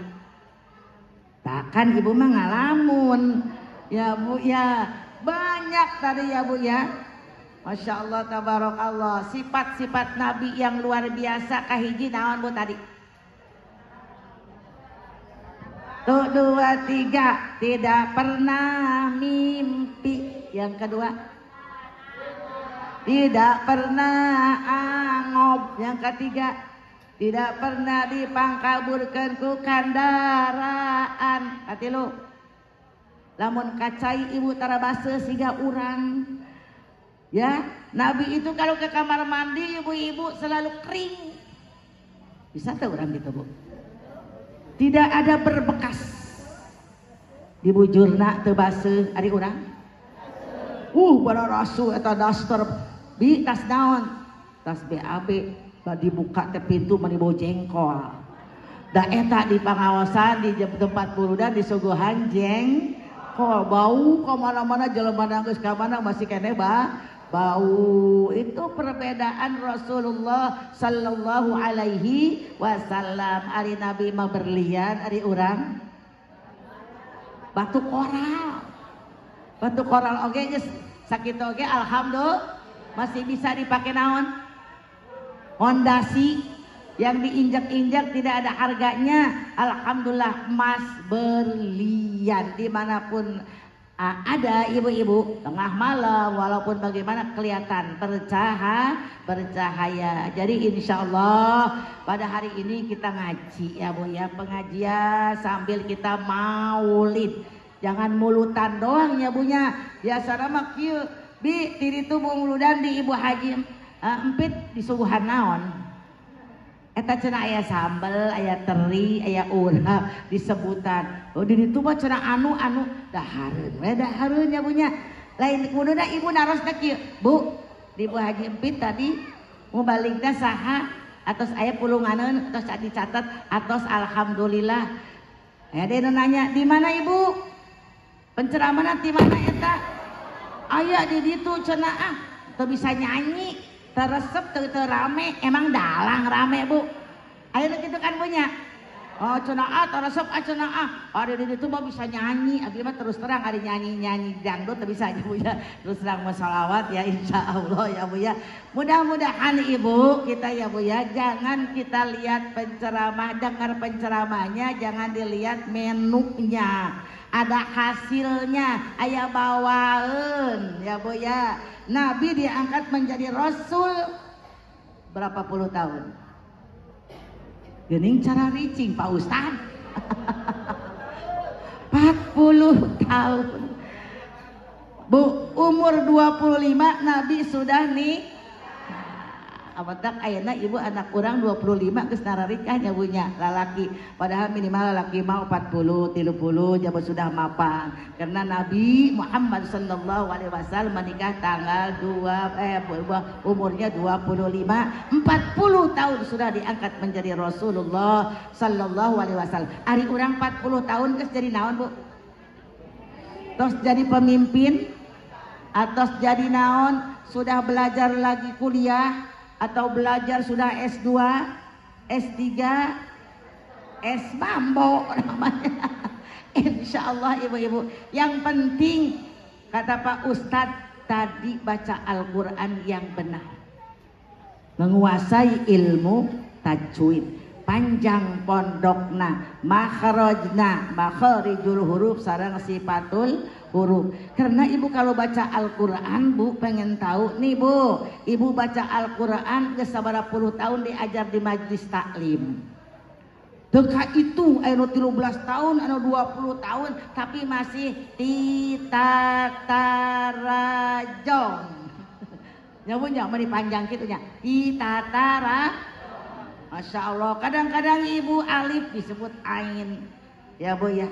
Takkan ibu mah ngalamun. Ya Bu ya, banyak tadi ya Bu ya. Masya Allah tabarakallah, sifat-sifat Nabi yang luar biasa kahiji naon Bu tadi? 1, 2, 3 tidak pernah mimpi. Yang kedua tidak pernah angob. Yang ketiga tidak pernah dipangkaburkeun ku kandaraan. Katilu lamun kacai ibu tara baseuh siga urang. Ya, Nabi itu kalau ke kamar mandi ibu-ibu selalu kering. Bisa tuh orang gitu Bu. Tidak ada berbekas. Di bujurna teu baseuh ari urang. Bara rasu eta daster bi tas naon? Tas BAB. Ba dibuka teh pintu mah dibawa jengkol. Da eta di pangaosan di tempat burudan disuguhan jengkol. Bau ka mana-mana jelema geus ka mana masih keneh bau. Itu perbedaan Rasulullah Sallallahu Alaihi Wasallam. Ari Nabi mah berlian, ari urang batu koral oge geus sakit oge alhamdulillah masih bisa dipakai naon? Hondasi yang diinjak-injak tidak ada harganya. Alhamdulillah emas berlian dimanapun ada ibu-ibu tengah malam walaupun bagaimana kelihatan bercahaya. Jadi insya Allah pada hari ini kita ngaji ya Bu ya, pengajian sambil kita maulid. Jangan mulutan doang ya Bu nya. Biasa mah kieu bi tiri tubuh muludan di Ibu Haji empit disuguhan naon? Eta cenah aya sambel, aya teri, aya urap disebutan. Oh di ditu mah cenah anu dahareun we dahareun nya bunya. Lain kuduna ibu narosna kieu. Bu, di Bu Haji Empit tadi mau balikna saha? Atos aya pulunganeun, atos dicatat, atos alhamdulillah. Aya deui nanya, "Di mana Ibu? Penceramana di mana eta?" Aya di ditu cenah ah. Teu bisa nyanyi. Teresep teu rame, emang dalang rame Bu. Ayeuna kitu kan punya. Oh cenah teresep cenah ada di ditu mah bisa nyanyi. Abi mah terus terang ada nyanyi dangdut teu bisa Bu ya. Terus terang mah shalawat ya insyaallah ya Bu ya. Mudah-mudahan Ibu kita ya Bu ya, jangan kita lihat penceramah, dengar penceramahnya, jangan dilihat menunya. Ada hasilnya, aya bawaeun ya Bu ya. Nabi diangkat menjadi Rasul berapa puluh tahun? Geuning cara ricing Pak Ustad 40 tahun. Bu, umur 25 Nabi sudah nih abadak ayeuna ibu anak urang 25 geus nararikah nya bunya lalaki, padahal minimal lalaki mah 40 30 jabat sudah mapan karena Nabi Muhammad sallallahu alaihi wasallam menikah tanggal umurnya 25, 40 tahun sudah diangkat menjadi Rasulullah sallallahu alaihi wasallam. Ari urang 40 tahun geus jadi naon Bu? Terus jadi pemimpin atau jadi naon? Sudah belajar lagi kuliah atau belajar sudah S2, S3, S Mambo namanya. Insya Allah ibu-ibu. Yang penting kata Pak Ustadz tadi baca Al-Quran yang benar, menguasai ilmu tajwid, panjang pondokna, makharajna, makharijul huruf sareng sifatul huruf. Karena ibu kalau baca Al-Quran Bu pengen tahu nih Bu, ibu baca Al-Quran ke sabaraha puluh tahun diajar di majlis taklim. Deka itu anu 13 tahun, anu 20 tahun tapi masih titatarajon. Nyamunya meni panjang kitu nya. Titatara. Masya Allah, kadang-kadang ibu alif disebut ain. Ya Bu ya.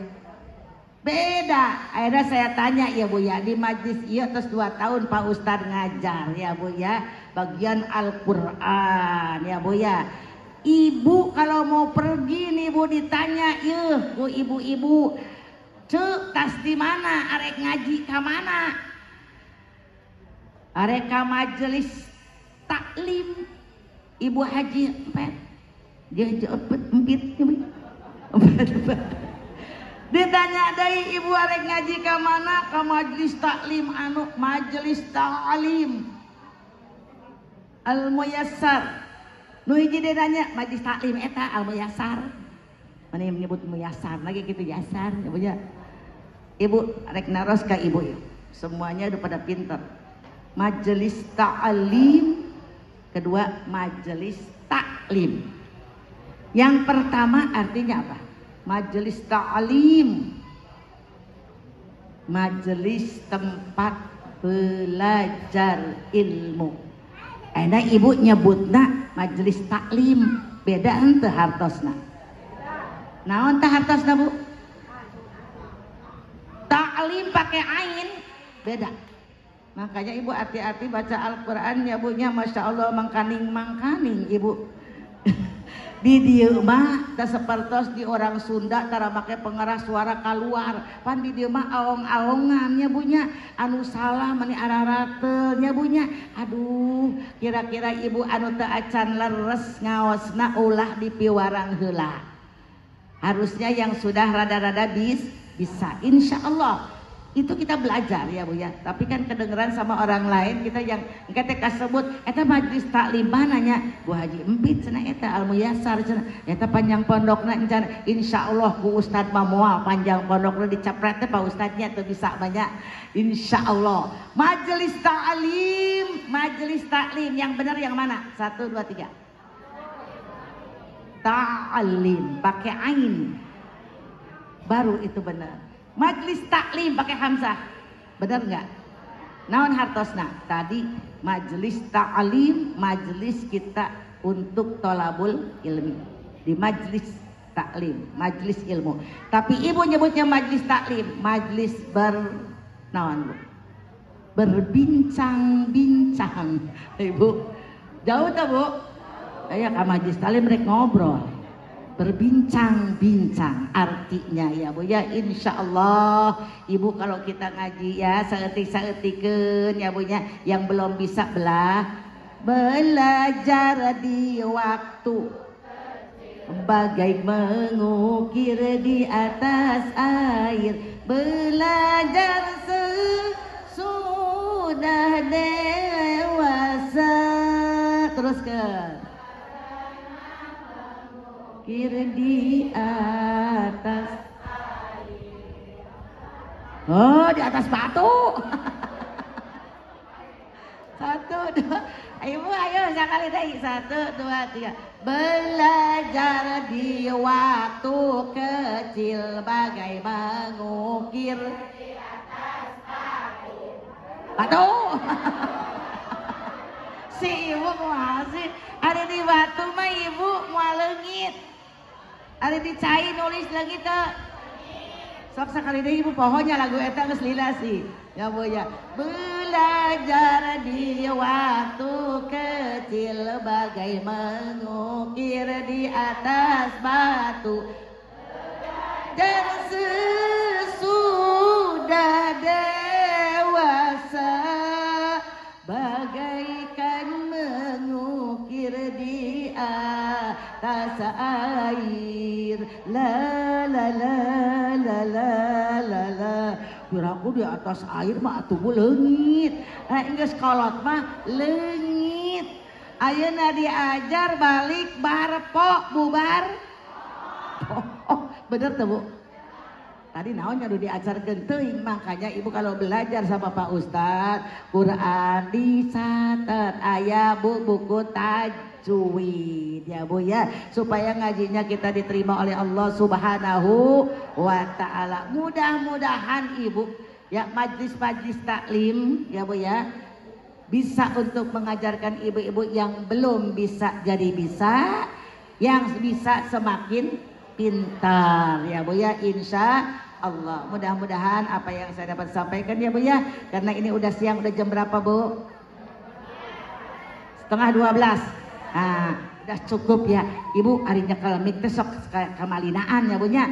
Beda. Akhirnya saya tanya ya Bu ya, di majlis iya terus 2 tahun Pak Ustadz ngajar ya Bu ya, bagian Al-Quran ya Bu ya. Ibu kalau mau pergi nih Bu ditanya, Bu ibu-ibu, cek tas di mana? Arek ngaji ke mana? Arek ka majelis taklim Ibu Haji Empet. Dia empit. Ditanya dari ibu arek ngaji ke mana? Ke majelis taklim anu majelis taklim Al-Muyassar. Nu hiji nanya majelis taklim eta Al-Muyassar. Mana yang menyebut Muyassar lagi gitu Yasar ya Bu ya. Ibu arek naros ka ibu ya. Semuanya udah pada pintar. Majelis taklim, kedua majelis taklim. Yang pertama artinya apa? Majelis ta'lim, majelis tempat belajar ilmu. Enak ibu nyebutna majelis taklim, beda ente hartosna. Naon teh hartosna Bu? Taklim pakai ain, beda. Makanya ibu hati-hati baca Al-Quran ya Bu nya, masya Allah mangkaning ibu. Di dieu mah teu sapertos di orang Sunda tara make pengeras suara keluar, pan di dieu mah aong-aongan nya Bu nya, anu salah meni ararateul nya Bu nya. Aduh, kira-kira ibu anu teu acan leres ngaosna ulah dipiwarang heula. Harusnya yang sudah rada-rada bisa insyaallah. Itu kita belajar ya Bu ya, tapi kan kedengeran sama orang lain kita yang engke kasebut eta majelis taklim nanya Bu Haji Empit cenah eta Al-Muyassar cenah eta panjang pondokna encan insyaallah ku Ustad mah moal panjang pondokna dicapret teh Pak Ustadnya teu bisa banyak insyaallah. Majelis taklim yang benar yang mana? 1 2 3. Ta'lim pakai ain baru itu benar. Majelis taklim pakai hamzah, benar nggak? Naon hartosna? Tadi majelis taklim, majelis kita untuk tolabul ilmi di majlis taklim, majlis ilmu. Tapi ibu nyebutnya majlis taklim, majlis berbincang-bincang. Ibu jauh tak bu? Kayak ke majlis taklim mereka ngobrol, berbincang-bincang artinya ya bu ya. Insya Allah ibu kalau kita ngaji ya saeutik-saeutikeun ya bu ya, yang belum bisa belajar di waktu bagai mengukir di atas air, belajar sesudah dewasa. Teruskan. Mengukir di atas. Oh, di atas batu. Satu, dua, ayo sekali deh. 1, 2, 3. Belajar di waktu kecil bagai mengukir di atas batu. Si ibu masih ada di batu mah ibu mau leungit. Ada di cai nulis lagi tuh. Sok sekali deh ibu pohonnya lagu eta geus lila sih. Ya bu ya. Belajar di waktu kecil bagai mengukir di atas batu. Dan sesudah dewasa bagaikan mengukir di atas air. La la la la la la la. Piraku di atas air mah atuh leungit. Geus kolot mah leungit. Ayeuna diajar balik barpo bubar. Oh, bener tuh bu. Tadi naonnya udah diajarkeun teuing, makanya ibu kalau belajar sama Pak Ustad Quran dicatat aya bu buku tajwid ya bu ya, supaya ngajinya kita diterima oleh Allah Subhanahu wa taala. Mudah-mudahan ibu ya majlis-majlis taklim ya bu ya bisa untuk mengajarkan ibu-ibu yang belum bisa jadi bisa, yang bisa semakin pintar ya bu ya, insya Allah. Mudah-mudahan apa yang saya dapat sampaikan ya bu ya, karena ini udah siang, udah jam berapa bu? 11:30. Nah, udah cukup ya ibu, harinya kelemik besok kemalinaan ya bu ya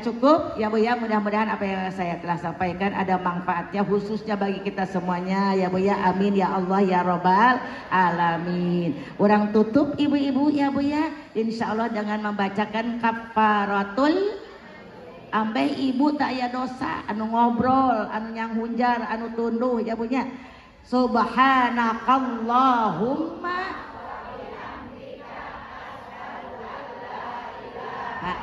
cukup ya bu ya. Mudah-mudahan apa yang saya telah sampaikan ada manfaatnya khususnya bagi kita semuanya ya bu ya. Amin ya Allah ya Robbal alamin. Orang tutup ibu-ibu ya bu ya, insya Allah dengan membacakan kafaratul ambeh ibu tak ya dosa anu ngobrol, anu nyang hunjar, anu tunduh ya bu ya. Subhanakallahumma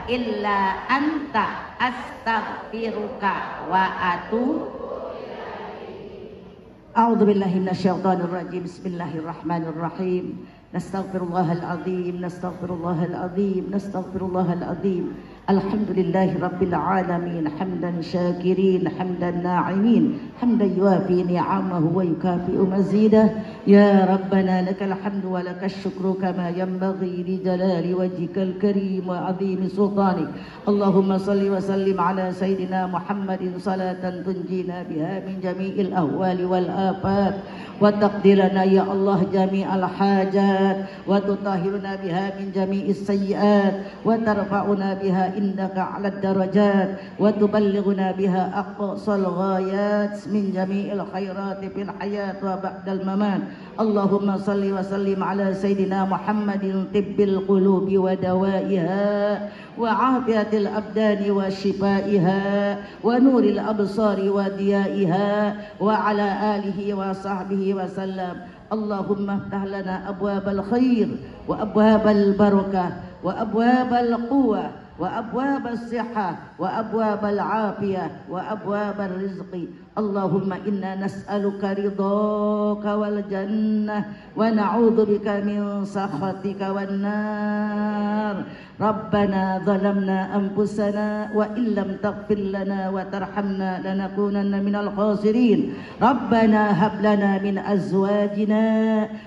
illa anta astaghfiruka wa atubu ilaik. A'udzu billahi minasyaitonir rajim. Bismillahirrahmanirrahim. Nastaghfirullahal azim, nastaghfirullahal azim, nastaghfirullahal azim. Alhamdulillahi rabbil alamin, hamdan syakirin, hamdan na'imin, hamdan yuafi ni'amahu wa yukafi'u mazidah. Ya Rabbana lakal hamdu wa lakal syukru kama yanbaghi li jalali wajhikal karim wa azimi sultanik. Allahumma salli wa sallim ala sayyidina Muhammadin salatan tunjina biha min jami'il ahwali wal afat wa taqdirana ya Allah jami'al hajat wa tutahhiruna biha min jami'is sayyi'at wa tarfa'una biha indaka 'alad darajat wa tuballighuna biha aqsal ghayat min jami'il khairati fil hayat wa ba'dal mamat. Allahumma salli wa sallim ala sayyidina Muhammadin tibbil qulubi wa dawaiha wa afiyatil abdani wa shifaiha wa nuril absari wa diyaiha wa ala alihi wa sahbihi wa sallam. Allahumma iftah lana abwabal khair wa abwabal barakah wa abwabal quwwah wa abwabas sihah wa abwabal afiyah wa abwabal rizqi. اللهم إنا نسألك رضاك والجنة ونعوذ بك من سخطك والنار ربنا ظلمنا أنفسنا وإن لم تغفر لنا وترحمنا لنكونن من الخاسرين ربنا هب لنا من أزواجنا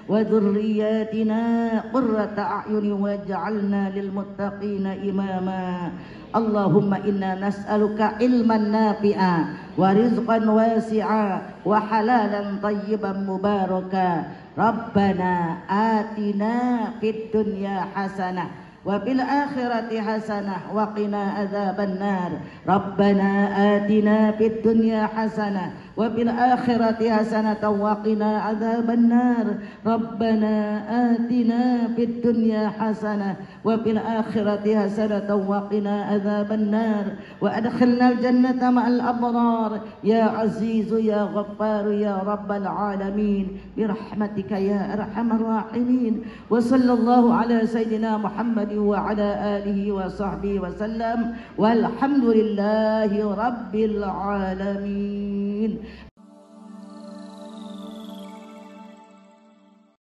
وذرياتنا قرة أعين واجعلنا للمتقين إماما اللهم إنا نسألك علما نافعا ورزقا واسعا وحلالا طيبا مباركا ربنا آتنا في الدنيا حسنة وفي الآخرة حسنة وقنا عذاب النار ربنا آتنا في الدنيا حسنة وفي الآخرة حسنة وقنا عذاب النار ربنا آتنا في الدنيا حسنة وفي الآخرة حسنة وقنا عذاب النار وأدخلنا الجنة مع الأبرار يا عزيز يا غفار يا رب العالمين برحمتك يا أرحم الراحمين وصلى الله على سيدنا محمد وعلى آله وصحبه وسلم والحمد لله رب العالمين